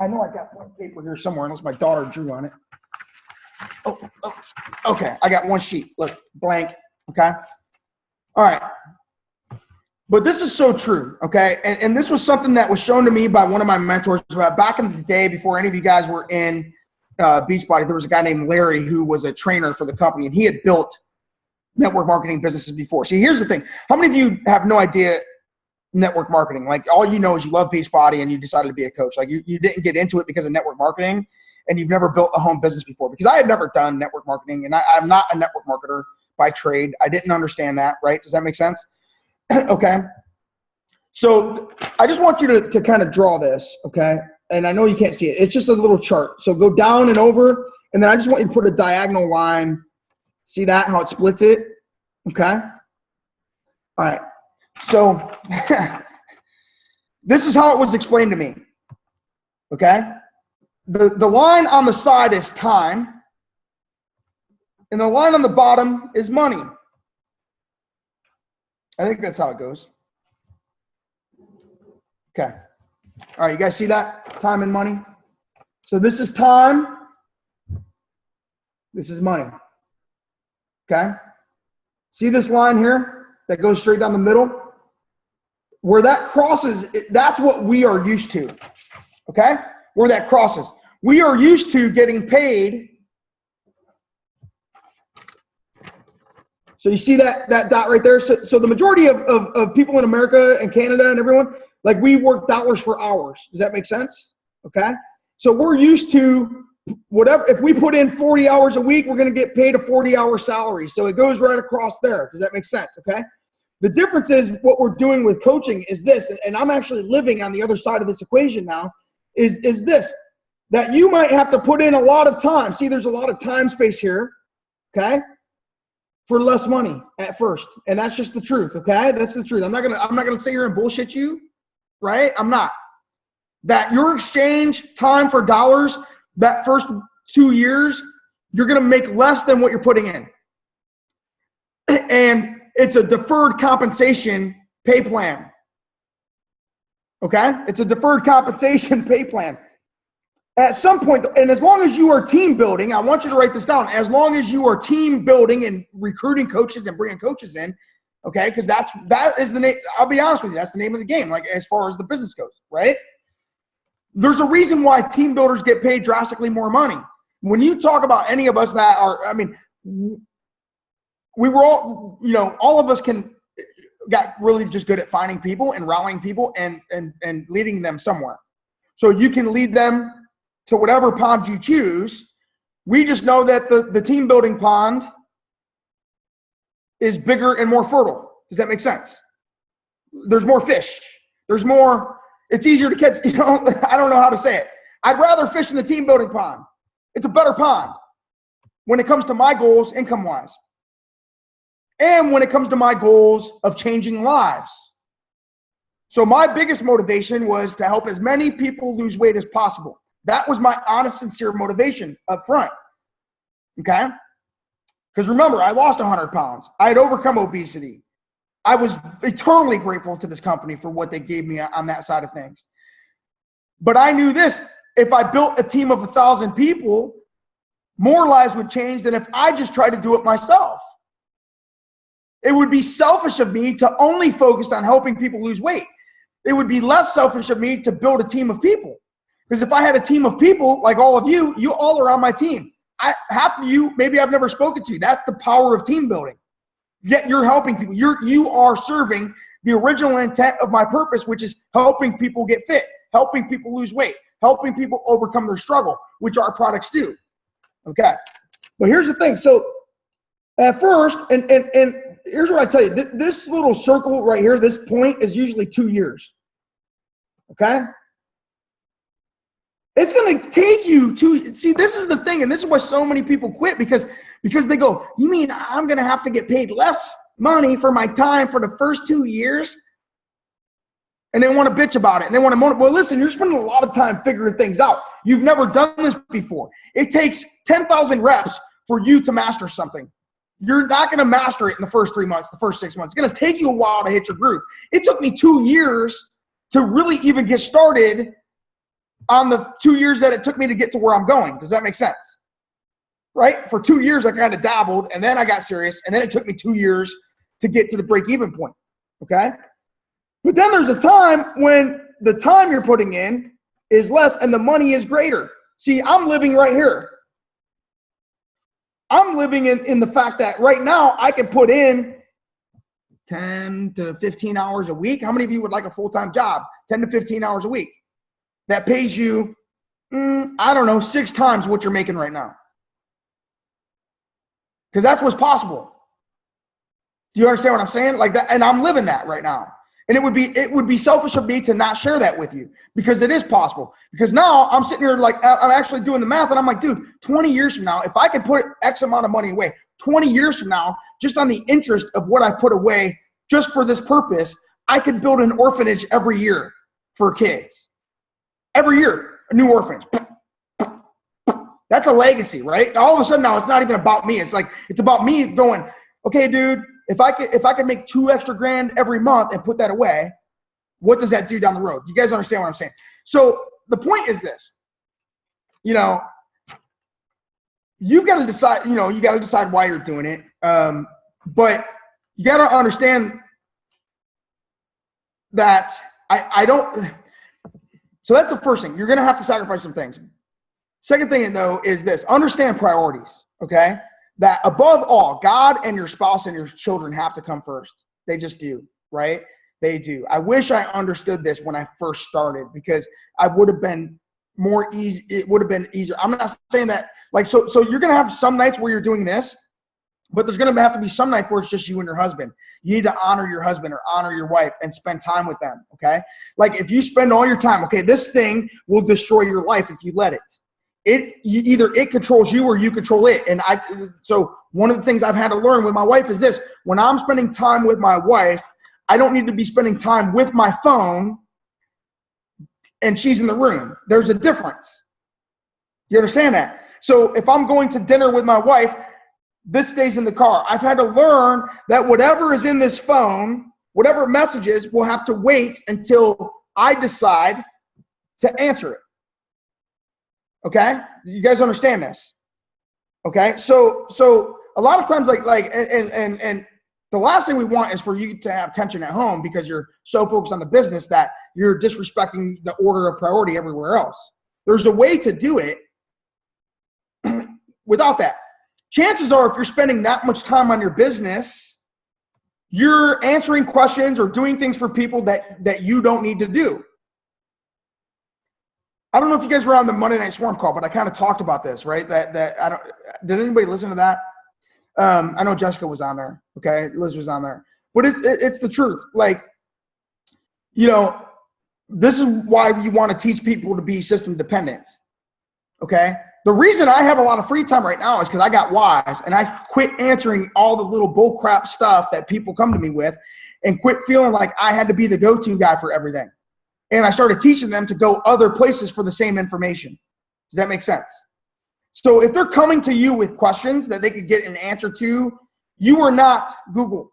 I know I got one paper here somewhere, unless my daughter drew on it. Oh, okay. I got one sheet. Look, blank. Okay. All right. But this is so true. Okay. And this was something that was shown to me by one of my mentors back in the day, before any of you guys were in Beachbody. There was a guy named Larry who was a trainer for the company, and he had built network marketing businesses before. See, here's the thing. How many of you have no idea network marketing? Like, all you know is you love Beachbody and you decided to be a coach. Like, you didn't get into it because of network marketing, and you've never built a home business before. Because I had never done network marketing, and I'm not a network marketer by trade. I didn't understand that, right? Does that make sense? Okay. So I just want you to kind of draw this, okay? And I know you can't see it. It's just a little chart. So go down and over, and then I just want you to put a diagonal line. See that, how it splits it? Okay? All right. So this is how it was explained to me, okay? The line on the side is time, and the line on the bottom is money. I think that's how it goes. Okay. All right, you guys see that? Time and money. So this is time. This is money. Okay? See this line here that goes straight down the middle? Where that crosses, that's what we are used to. Okay? Where that crosses. We are used to getting paid. So you see that dot right there? So the majority of people in America and Canada and everyone, like, we work dollars for hours. Does that make sense? Okay? So we're used to whatever. If we put in 40 hours a week, we're going to get paid a 40-hour salary. So it goes right across there. Does that make sense? Okay? The difference is what we're doing with coaching is this, and I'm actually living on the other side of this equation now, is this, that you might have to put in a lot of time. See, there's a lot of time space here, okay, for less money at first. And that's just the truth, okay? That's the truth. I'm not gonna sit here and bullshit you, right? I'm not. That your exchange time for dollars, that first 2 years, you're gonna make less than what you're putting in. And it's a deferred compensation pay plan. Okay? It's a deferred compensation pay plan. At some point, and as long as you are team building, I want you to write this down. As long as you are team building and recruiting coaches and bringing coaches in, okay? Because that is the name. I'll be honest with you, that's the name of the game. Like, as far as the business goes, right? There's a reason why team builders get paid drastically more money. When you talk about any of us that are, I mean, we were all, all of us got really just good at finding people and rallying people and leading them somewhere. So you can lead them to whatever pond you choose. We just know that the team building pond is bigger and more fertile. Does that make sense? There's more fish. There's more, it's easier to catch, I don't know how to say it. I'd rather fish in the team building pond. It's a better pond when it comes to my goals income-wise. And when it comes to my goals of changing lives. So my biggest motivation was to help as many people lose weight as possible. That was my honest, sincere motivation up front. Okay? Because remember, I lost 100 pounds. I had overcome obesity. I was eternally grateful to this company for what they gave me on that side of things. But I knew this, if I built a team of 1,000 people, more lives would change than if I just tried to do it myself. It would be selfish of me to only focus on helping people lose weight. It would be less selfish of me to build a team of people. Because if I had a team of people like all of you, you all are on my team. Half of you, maybe I've never spoken to. That's the power of team building. Yet you're helping people. You are serving the original intent of my purpose, which is helping people get fit, helping people lose weight, helping people overcome their struggle, which our products do. Okay. But here's the thing. So at first, and here's what I tell you. This little circle right here, this point is usually 2 years. Okay? It's going to take you to, see, this is the thing, and this is why so many people quit, because they go, you mean I'm going to have to get paid less money for my time for the first 2 years? And they want to bitch about it, and they want to moan. Well, listen, you're spending a lot of time figuring things out. You've never done this before. It takes 10,000 reps for you to master something. You're not going to master it in the first 3 months, the first 6 months. It's going to take you a while to hit your groove. It took me 2 years to really even get started on the 2 years that it took me to get to where I'm going. Does that make sense? Right? For 2 years, I kind of dabbled, and then I got serious, and then it took me 2 years to get to the break-even point. Okay? But then there's a time when the time you're putting in is less and the money is greater. See, I'm living right here. I'm living in the fact that right now I can put in 10 to 15 hours a week. How many of you would like a full-time job? 10 to 15 hours a week. That pays you, I don't know, 6 times what you're making right now. Because that's what's possible. Do you understand what I'm saying? Like that, and I'm living that right now. And it would be selfish of me to not share that with you, because it is possible. Because now I'm sitting here like I'm actually doing the math, and I'm like, dude, 20 years from now, if I could put X amount of money away, 20 years from now, just on the interest of what I put away just for this purpose, I could build an orphanage every year for kids. Every year, a new orphanage. That's a legacy, right? All of a sudden now it's not even about me. It's like, it's about me going, okay, dude, if I could make 2 extra grand every month and put that away, what does that do down the road? Do you guys understand what I'm saying? So the point is this, you've got to decide, you got to decide why you're doing it. But you got to understand that I don't, so that's the first thing. You're going to have to sacrifice some things. Second thing, though, is this. Understand priorities, okay? That above all, God and your spouse and your children have to come first. They just do, right? They do. I wish I understood this when I first started, because I would have been more easy. It would have been easier. I'm not saying that, like, so you're going to have some nights where you're doing this, but there's going to have to be some nights where it's just you and your husband. You need to honor your husband or honor your wife and spend time with them, okay? Like, if you spend all your time, okay, this thing will destroy your life if you let it. Either it controls you or you control it. And so one of the things I've had to learn with my wife is this: when I'm spending time with my wife, I don't need to be spending time with my phone and she's in the room. There's a difference. Do you understand that? So if I'm going to dinner with my wife, this stays in the car. I've had to learn that whatever is in this phone, whatever messages, will have to wait until I decide to answer it. Okay, you guys understand this? Okay, so a lot of times, and the last thing we want is for you to have tension at home because you're so focused on the business that you're disrespecting the order of priority everywhere else. There's a way to do it without that. Chances are, if you're spending that much time on your business, you're answering questions or doing things for people that you don't need to do. I don't know if you guys were on the Monday Night Swarm call, but I kind of talked about this, right? Did anybody listen to that? I know Jessica was on there. Okay, Liz was on there, but it's the truth. Like, this is why you want to teach people to be system dependent. Okay, the reason I have a lot of free time right now is because I got wise and I quit answering all the little bullcrap stuff that people come to me with, and quit feeling like I had to be the go-to guy for everything. And I started teaching them to go other places for the same information. Does that make sense? So if they're coming to you with questions that they could get an answer to, you are not Google.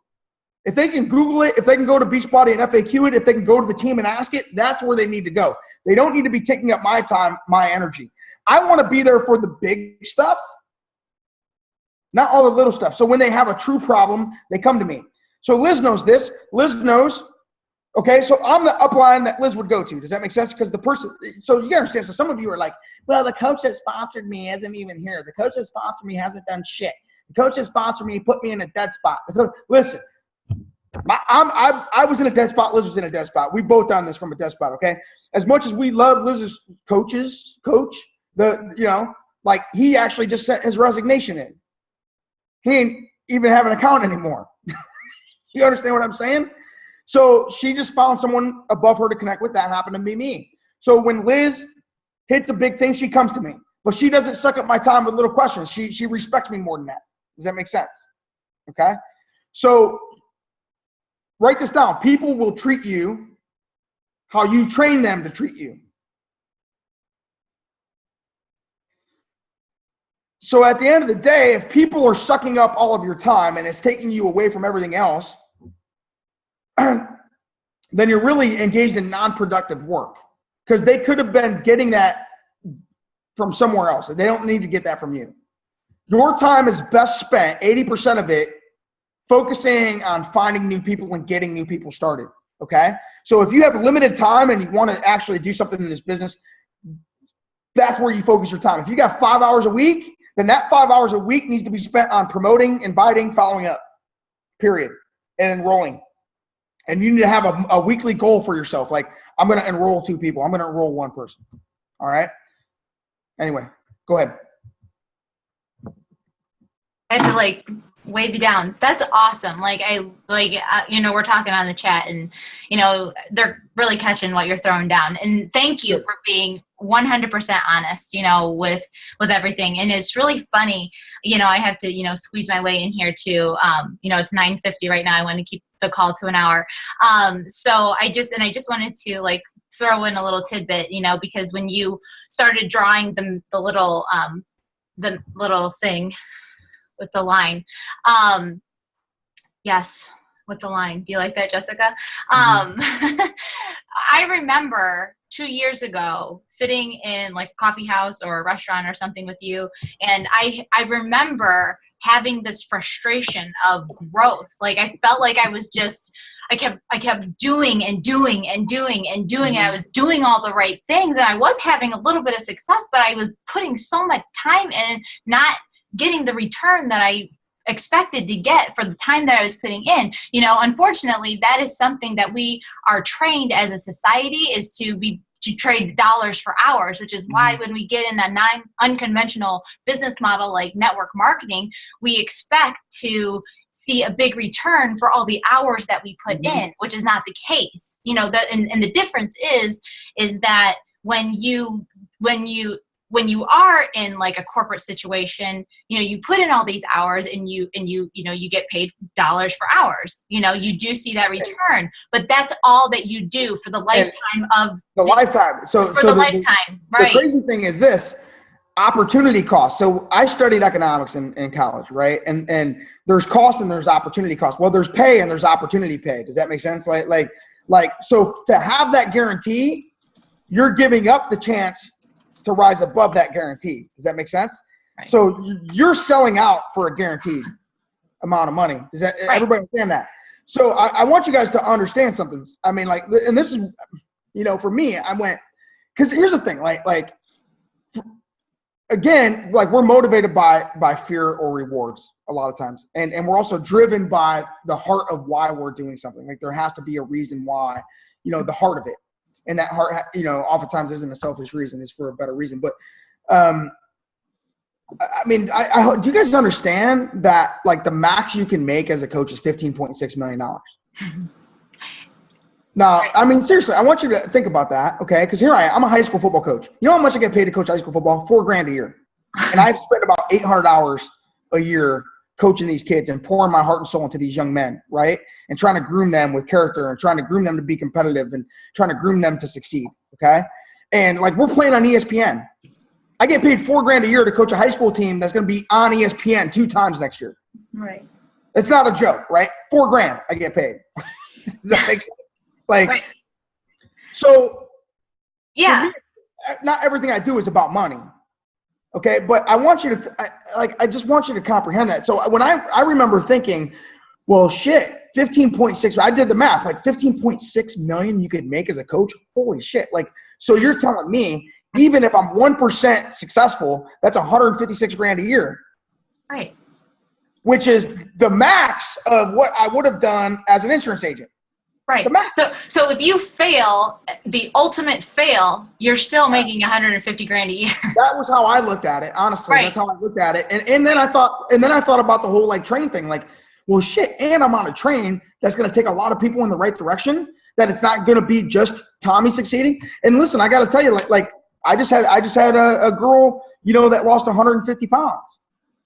If they can Google it, if they can go to Beachbody and FAQ it, if they can go to the team and ask it, that's where they need to go. They don't need to be taking up my time, my energy. I want to be there for the big stuff, not all the little stuff. So when they have a true problem, they come to me. So Liz knows this. Liz knows, okay, so I'm the upline that Liz would go to. Does that make sense? Because the person, so you gotta understand, so some of you are like, well, the coach that sponsored me isn't even here. The coach that sponsored me hasn't done shit. The coach that sponsored me put me in a dead spot. Listen, I was in a dead spot. Liz was in a dead spot. We both done this from a dead spot, okay? As much as we love Liz's coach, like he actually just sent his resignation in. He ain't even have an account anymore. You understand what I'm saying? So she just found someone above her to connect with. That happened to be me. So when Liz hits a big thing, she comes to me. But she doesn't suck up my time with little questions. She respects me more than that. Does that make sense? Okay? So write this down. People will treat you how you train them to treat you. So at the end of the day, if people are sucking up all of your time and it's taking you away from everything else, then you're really engaged in non-productive work, because they could have been getting that from somewhere else. They don't need to get that from you. Your time is best spent, 80% of it, focusing on finding new people and getting new people started, okay? So if you have limited time and you want to actually do something in this business, that's where you focus your time. If you got 5 hours a week, then that 5 hours a week needs to be spent on promoting, inviting, following up, period, and enrolling. And you need to have a weekly goal for yourself. Like, I'm going to enroll 2 people. I'm going to enroll 1 person. All right? Anyway, go ahead. I have to like wave you down. That's awesome. Like we're talking on the chat and, they're really catching what you're throwing down. And thank you for being 100% honest, with everything. And it's really funny, I have to, squeeze my way in here too. It's 9:50 right now. I want to keep the call to an hour. So I just wanted to like throw in a little tidbit, because when you started drawing the little thing with the line, yes, with the line. Do you like that, Jessica? I remember 2 years ago sitting in like a coffee house or a restaurant or something with you. And I remember having this frustration of growth. Like I felt like I was just, I kept doing and doing and doing and doing, and I was doing all the right things, and I was having a little bit of success, but I was putting so much time in, not getting the return that I expected to get for the time that I was putting in. Unfortunately, that is something that we are trained as a society, is to trade dollars for hours, which is why when we get in a unconventional business model like network marketing, we expect to see a big return for all the hours that we put in, which is not the case. And the difference is that when you are in like a corporate situation, you put in all these hours and you get paid dollars for hours. You do see that return, but that's all that you do for the lifetime of the lifetime. So the lifetime, right? The crazy thing is this: opportunity cost. So I studied economics in college, right? And there's cost and there's opportunity cost. Well, there's pay and there's opportunity pay. Does that make sense? Like so to have that guarantee, you're giving up the chance to rise above that guarantee. Does that make sense? Right. So you're selling out for a guaranteed amount of money. Does that everybody understand that? So I want you guys to understand something. I mean, like, and this is, for me, I went, because here's the thing, again, like we're motivated by fear or rewards a lot of times. And we're also driven by the heart of why we're doing something. Like there has to be a reason why, the heart of it. And that heart, oftentimes isn't a selfish reason; it's for a better reason. But, I mean, do you guys understand that like the max you can make as a coach is $15.6 million? Now, I mean, seriously, I want you to think about that, okay? Because here I am, I'm a high school football coach. You know how much I get paid to coach high school football? $4,000 a year, and I've spent about 800 hours a year coaching these kids and pouring my heart and soul into these young men, right? And trying to groom them with character and trying to groom them to be competitive and trying to groom them to succeed, okay? And like we're playing on ESPN. I get paid $4,000 a year to coach a high school team that's going to be on ESPN 2 times next year. Right. It's not a joke, right? $4,000 I get paid. Does that make sense? Like, right. So yeah, me, not everything I do is about money. Okay. But I want you to, I just want you to comprehend that. So when I remember thinking, well, shit, 15.6, I did the math, like 15.6 million you could make as a coach. Holy shit. Like, so you're telling me, even if I'm 1% successful, that's 156 grand a year. Right. Which is the max of what I would have done as an insurance agent. Right. So if you fail, the ultimate fail, you're still making 150 grand a year. That was how I looked at it. Honestly, right. That's how I looked at it. And then I thought about the whole like train thing. Like, well, shit. And I'm on a train that's going to take a lot of people in the right direction. That it's not going to be just Tommy succeeding. And listen, I got to tell you, like I just had a girl, that lost 150 pounds,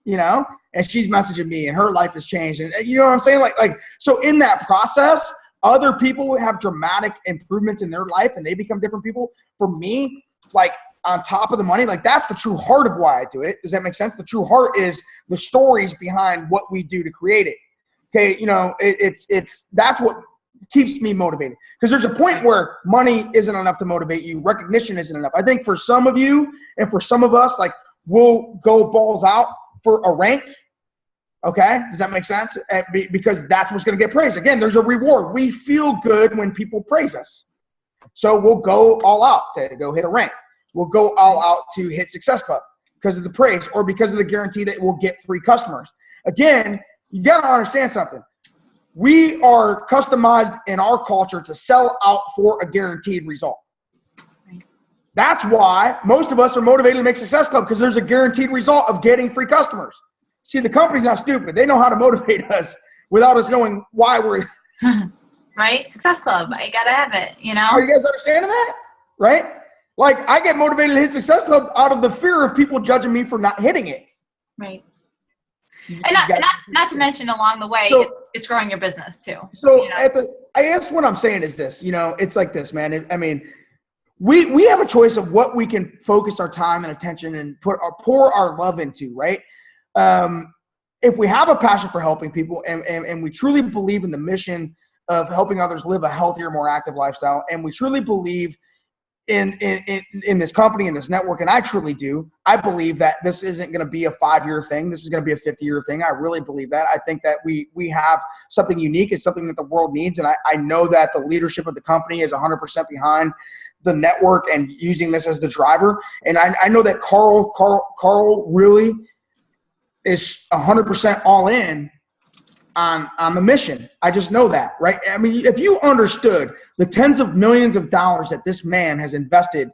and she's messaging me, and her life has changed. And you know what I'm saying? Like, so in that process, other people have dramatic improvements in their life and they become different people. For me, like on top of the money, like that's the true heart of why I do it. Does that make sense? The true heart is the stories behind what we do to create it. Okay. That's what keeps me motivated, because there's a point where money isn't enough to motivate you. Recognition isn't enough. I think for some of you and for some of us, like we'll go balls out for a rank. Okay, does that make sense? Because that's what's going to get praised. Again, there's a reward. We feel good when people praise us. So we'll go all out to go hit a rank. We'll go all out to hit Success Club because of the praise or because of the guarantee that we'll get free customers. Again, you got to understand something. We are customized in our culture to sell out for a guaranteed result. That's why most of us are motivated to make Success Club, because there's a guaranteed result of getting free customers. See, the company's not stupid. They know how to motivate us without us knowing why we're right. Success Club. I gotta have it. Are you guys understanding that? Right? Like I get motivated to hit Success Club out of the fear of people judging me for not hitting it. Right. And not to mention along the way, it's growing your business too. So I guess what I'm saying is this. It's like this, man. We have a choice of what we can focus our time and attention and pour our love into, right? If we have a passion for helping people and we truly believe in the mission of helping others live a healthier, more active lifestyle, and we truly believe in this company and this network, and I truly do, I believe that this isn't going to be a 5-year thing. This is going to be a 50-year thing. I really believe that. I think that we have something unique. It's something that the world needs. And I know that the leadership of the company is 100% behind the network and using this as the driver. And I know that Carl really is 100% all in on the mission. I just know that, right? I mean, if you understood the tens of millions of dollars that this man has invested,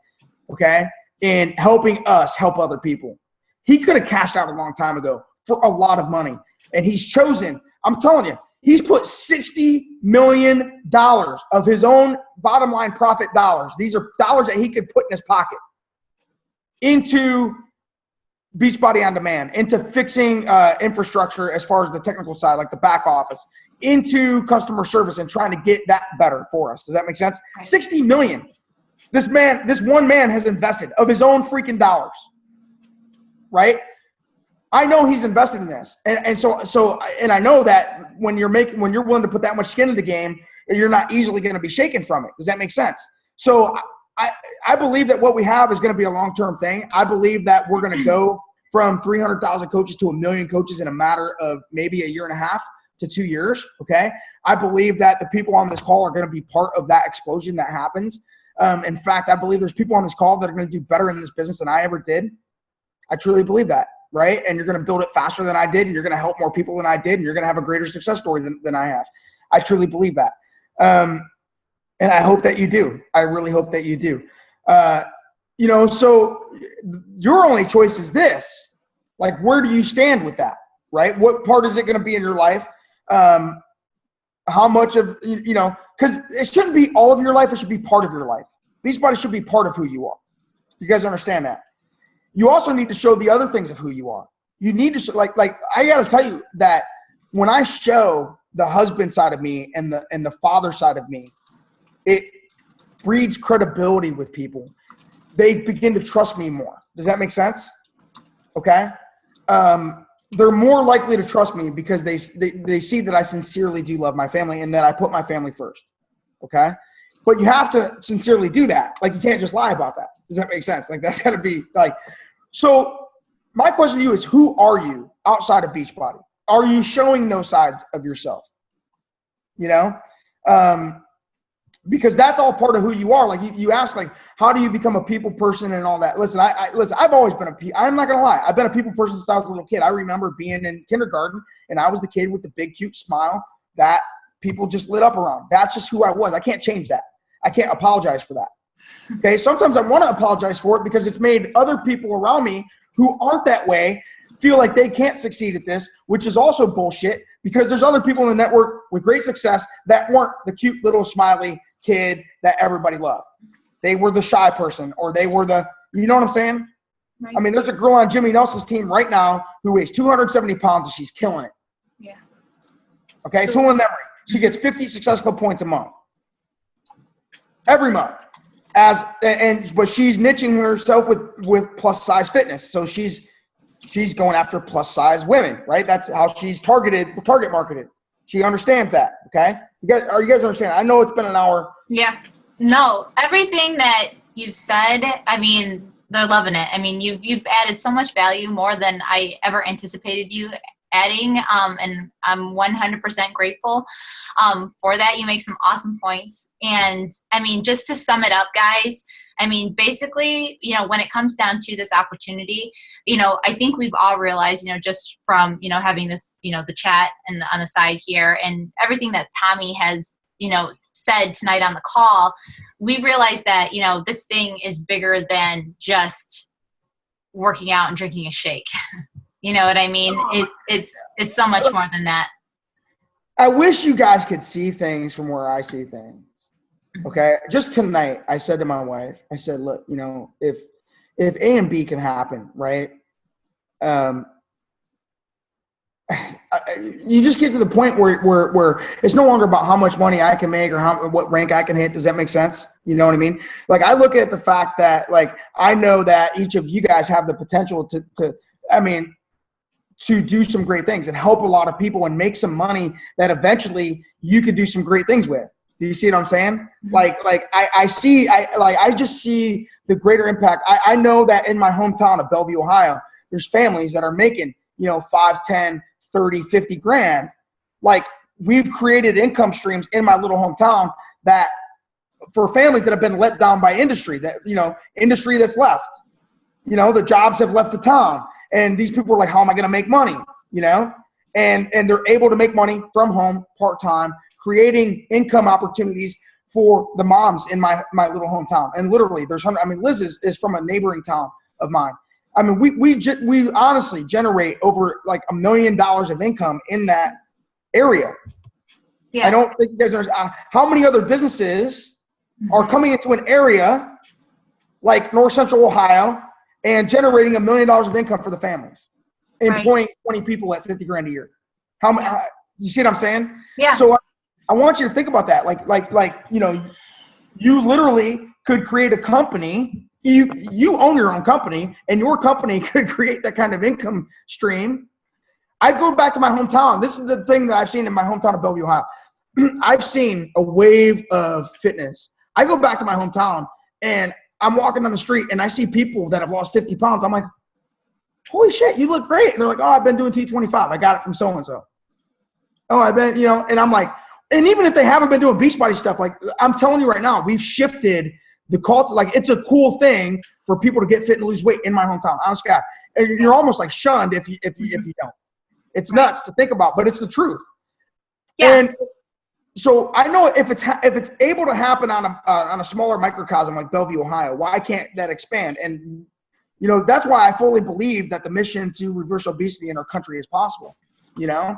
okay, in helping us help other people, he could have cashed out a long time ago for a lot of money. And he's chosen, I'm telling you, he's put $60 million of his own bottom line profit dollars. These are dollars that he could put in his pocket into Beachbody On Demand, into fixing infrastructure as far as the technical side, like the back office, into customer service and trying to get that better for us. Does that make sense? Right. 60 million. This one man has invested of his own freaking dollars, right? I know he's invested in this. And so I know that when you're willing to put that much skin in the game, you're not easily going to be shaken from it. Does that make sense? So I believe that what we have is going to be a long-term thing. I believe that we're going to go from 300,000 coaches to 1 million coaches in a matter of maybe a year and a half to 2 years, okay? I believe that the people on this call are going to be part of that explosion that happens. In fact, I believe there's people on this call that are going to do better in this business than I ever did. I truly believe that, right? And you're going to build it faster than I did, and you're going to help more people than I did, and you're going to have a greater success story than I have. I truly believe that. And I hope that you do. I really hope that you do. So your only choice is this. Like, where do you stand with that, right? What part is it going to be in your life? How much of, because it shouldn't be all of your life. It should be part of your life. Beachbody should be part of who you are. You guys understand that? You also need to show the other things of who you are. You need to show, like I got to tell you that when I show the husband side of me and the father side of me, it breeds credibility with people. They begin to trust me more. Does that make sense? Okay. They're more likely to trust me because they see that I sincerely do love my family and that I put my family first. Okay. But you have to sincerely do that. Like, you can't just lie about that. Does that make sense? Like, that's got to be like, so my question to you is, who are you outside of Beachbody? Are you showing those sides of yourself? You know, because that's all part of who you are. Like you ask, like, how do you become a people person and all that? Listen, listen, I've always been I'm not going to lie. I've been a people person since I was a little kid. I remember being in kindergarten and I was the kid with the big, cute smile that people just lit up around. That's just who I was. I can't change that. I can't apologize for that. Okay. Sometimes I want to apologize for it because it's made other people around me who aren't that way feel like they can't succeed at this, which is also bullshit because there's other people in the network with great success that weren't the cute little smiley kid that everybody loved. They were the shy person, or they were the, you know what I'm saying? Right. I mean, there's a girl on Jimmy Nelson's team right now who weighs 270 pounds and she's killing it. Yeah. Okay, tool and memory. She gets 50 successful points a month. Every month. But she's niching herself with plus size fitness. So she's going after plus size women, right? That's how she's target marketed. She understands that. Okay. Are you guys understand? I know it's been an hour. Yeah. No, everything that you've said, I mean, they're loving it. I mean, you've added so much value, more than I ever anticipated you adding. And I'm 100% grateful for that. You make some awesome points. And I mean, just to sum it up, guys, I mean, basically, you know, when it comes down to this opportunity, you know, I think we've all realized, you know, just from, you know, having this, you know, the chat and on the side here and everything that Tommy has, you know, said tonight on the call, we realized that, you know, this thing is bigger than just working out and drinking a shake. You know what I mean? It's so much more than that. I wish you guys could see things from where I see things. Okay. Just tonight, I said to my wife, I said, look, you know, if A and B can happen, right? You just get to the point where it's no longer about how much money I can make or what rank I can hit. Does that make sense? You know what I mean? Like, I look at the fact that, like, I know that each of you guys have the potential to do some great things and help a lot of people and make some money that eventually you could do some great things with. Do you see what I'm saying? Like I just see the greater impact. I know that in my hometown of Bellevue, Ohio, there's families that are making, you know, 5, 10, 30, 50 grand. Like, we've created income streams in my little hometown that for families that have been let down by industry, that, you know, industry that's left, you know, the jobs have left the town. And these people are like, how am I going to make money? You know, and they're able to make money from home part-time, creating income opportunities for the moms in my little hometown. And literally Liz is from a neighboring town of mine. I mean, we honestly generate over like $1 million of income in that area. Yeah. I don't think you guys understand how many other businesses are coming into an area like North Central Ohio and generating $1 million of income for the families, employing 20 people at 50 grand a year. You see what I'm saying? Yeah. So I want you to think about that. Like, you know, you literally could create a company. You own your own company, and your company could create that kind of income stream. I go back to my hometown. This is the thing that I've seen in my hometown of Bellevue, Ohio. I've seen a wave of fitness. I go back to my hometown, and I'm walking down the street, and I see people that have lost 50 pounds. I'm like, holy shit, you look great. And they're like, oh, I've been doing T25. I got it from so-and-so. Oh, I've been, you know, and I'm like, and even if they haven't been doing Beachbody stuff, like, I'm telling you right now, we've shifted the culture. Like, it's a cool thing for people to get fit and lose weight in my hometown. Honest God, and you're almost like shunned if you don't. It's nuts to think about, but it's the truth. Yeah. And so I know if it's able to happen on a smaller microcosm like Bellevue, Ohio, why can't that expand? And, you know, that's why I fully believe that the mission to reverse obesity in our country is possible. You know.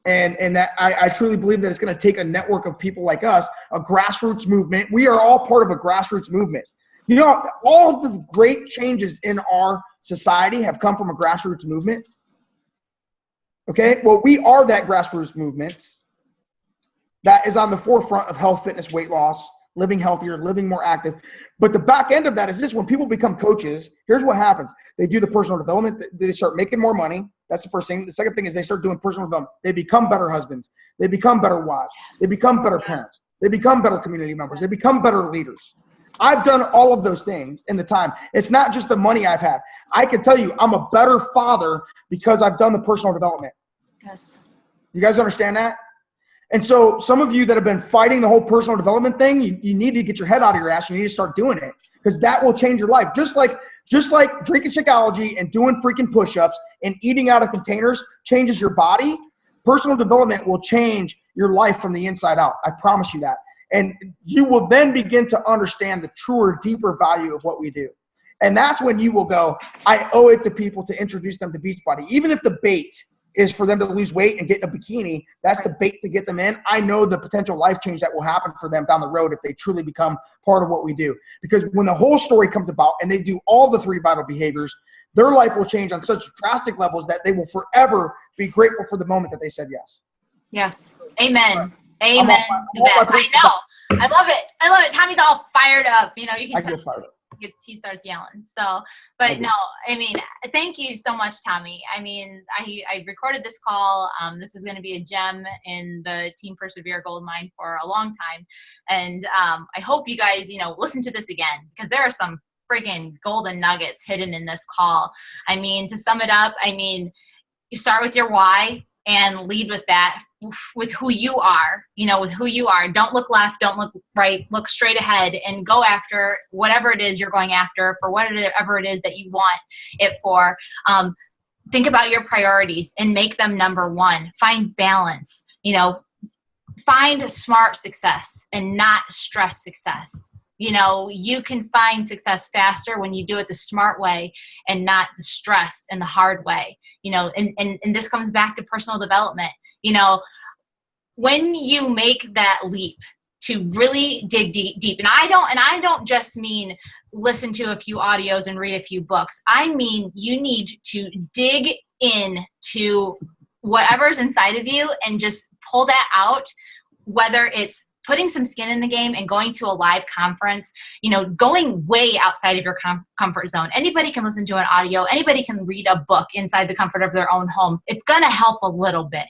And that I truly believe that it's going to take a network of people like us, a grassroots movement. We are all part of a grassroots movement. You know, all of the great changes in our society have come from a grassroots movement. Okay? Well, we are that grassroots movement that is on the forefront of health, fitness, weight loss, living healthier, living more active. But the back end of that is this: when people become coaches, here's what happens. They do the personal development. They start making more money. That's the first thing. The second thing is they start doing personal development. They become better husbands. They become better wives. Yes. They become better parents. They become better community members. They become better leaders. I've done all of those things in the time. It's not just the money I've had. I can tell you I'm a better father because I've done the personal development. Yes. You guys understand that? And so some of you that have been fighting the whole personal development thing, you need to get your head out of your ass. You need to start doing it because that will change your life. Just like drinking Shakeology and doing freaking push-ups and eating out of containers changes your body, personal development will change your life from the inside out. I promise you that. And you will then begin to understand the truer, deeper value of what we do. And that's when you will go, I owe it to people to introduce them to Beachbody. Even if the bait is for them to lose weight and get in a bikini, that's the bait to get them in. I know the potential life change that will happen for them down the road if they truly become part of what we do. Because when the whole story comes about and they do all the 3 vital behaviors, their life will change on such drastic levels that they will forever be grateful for the moment that they said yes. Yes. Amen. Amen to that. I know. I love it. I love it. Tommy's all fired up. You know, you can tell he starts yelling. So, but no, I mean, thank you so much, Tommy. I mean, I recorded this call. This is going to be a gem in the Team Persevere gold mine for a long time. And I hope you guys, you know, listen to this again because there are some friggin' golden nuggets hidden in this call. I mean, to sum it up, I mean, you start with your why and lead with that, with who you are, you know, with who you are. Don't look left, don't look right, look straight ahead and go after whatever it is you're going after for whatever it is that you want it for. Think about your priorities and make them number one. Find balance, you know, find smart success and not stress success. You know, you can find success faster when you do it the smart way and not the stressed and the hard way, you know, and this comes back to personal development. You know, when you make that leap to really dig deep, and I don't just mean listen to a few audios and read a few books. I mean, you need to dig in to whatever's inside of you and just pull that out, whether it's putting some skin in the game and going to a live conference, you know, going way outside of your comfort zone. Anybody can listen to an audio. Anybody can read a book inside the comfort of their own home. It's going to help a little bit.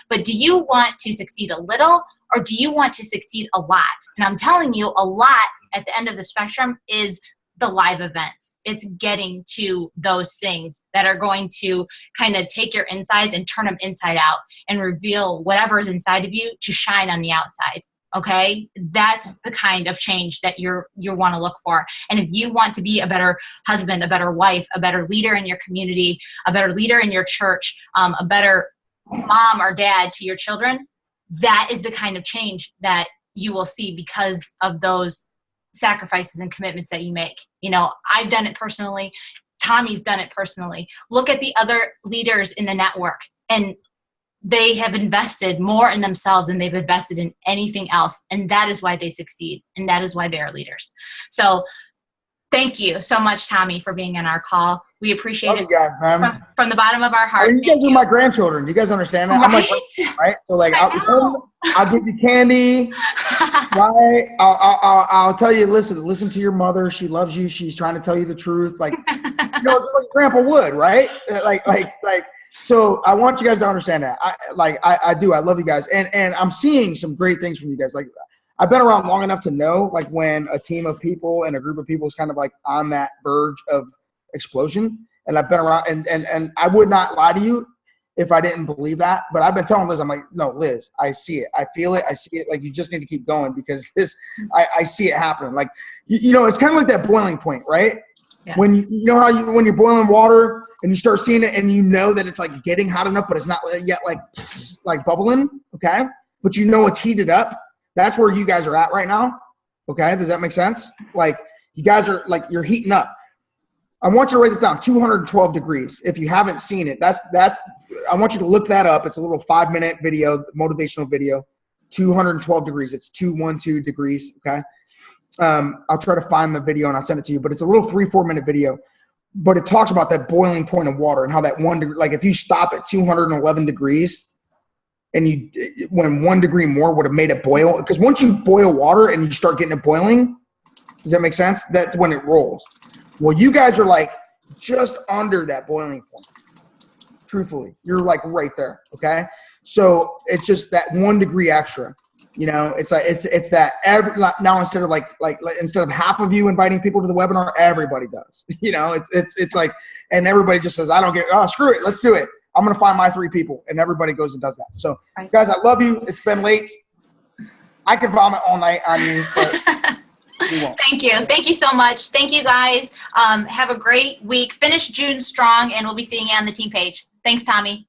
But do you want to succeed a little or do you want to succeed a lot? And I'm telling you, a lot at the end of the spectrum is the live events. It's getting to those things that are going to kind of take your insides and turn them inside out and reveal whatever's inside of you to shine on the outside. Okay, that's the kind of change that you want to look for. And if you want to be a better husband, a better wife, a better leader in your community, a better leader in your church, a better mom or dad to your children, that is the kind of change that you will see because of those sacrifices and commitments that you make. You know, I've done it personally. Tommy's done it personally. Look at the other leaders in the network, and they have invested more in themselves than they've invested in anything else. And that is why they succeed. And that is why they are leaders. So thank you so much, Tommy, for being on our call. We appreciate it guys, man. From the bottom of our heart. I mean, you guys are my grandchildren. Do you guys understand that? Right? I'm like, right? So like, I'll give you candy. Right? I'll tell you, listen to your mother. She loves you. She's trying to tell you the truth. Like, you know, just like Grandpa would, right? Like, so I want you guys to understand that. I do. I love you guys. And I'm seeing some great things from you guys. Like, I've been around long enough to know, like, when a team of people and a group of people is kind of like on that verge of explosion. And I've been around, and I would not lie to you if I didn't believe that. But I've been telling Liz, I'm like, no, Liz, I see it. I feel it. I see it. Like, you just need to keep going because I see it happening. Like, you know, it's kind of like that boiling point, right? Yes. When you know how when you're boiling water and you start seeing it and you know that it's like getting hot enough, but it's not yet like bubbling, okay? But you know it's heated up. That's where you guys are at right now, okay? Does that make sense? Like, you guys are like, you're heating up. I want you to write this down, 212 degrees. If you haven't seen it, that's I want you to look that up. It's a little 5-minute video, motivational video, 212 degrees. It's 212 degrees, okay? I'll try to find the video and I'll send it to you, but it's a little 3-4 minute video, but it talks about that boiling point of water and how that 1 degree, like if you stop at 211 degrees and when 1 degree more would have made it boil, because once you boil water and you start getting it boiling, does that make sense? That's when it rolls. Well, you guys are like just under that boiling point. Truthfully, you're like right there. Okay. So it's just that 1 degree extra. You know, it's like it's that now instead of like instead of half of you inviting people to the webinar, everybody does. You know, it's like, and everybody just says, I don't get, oh, screw it, let's do it. I'm gonna find my 3 people, and everybody goes and does that. So, guys, I love you. It's been late. I could vomit all night on you, but we won't. Thank you so much. Thank you, guys. Have a great week. Finish June strong, and we'll be seeing you on the team page. Thanks, Tommy.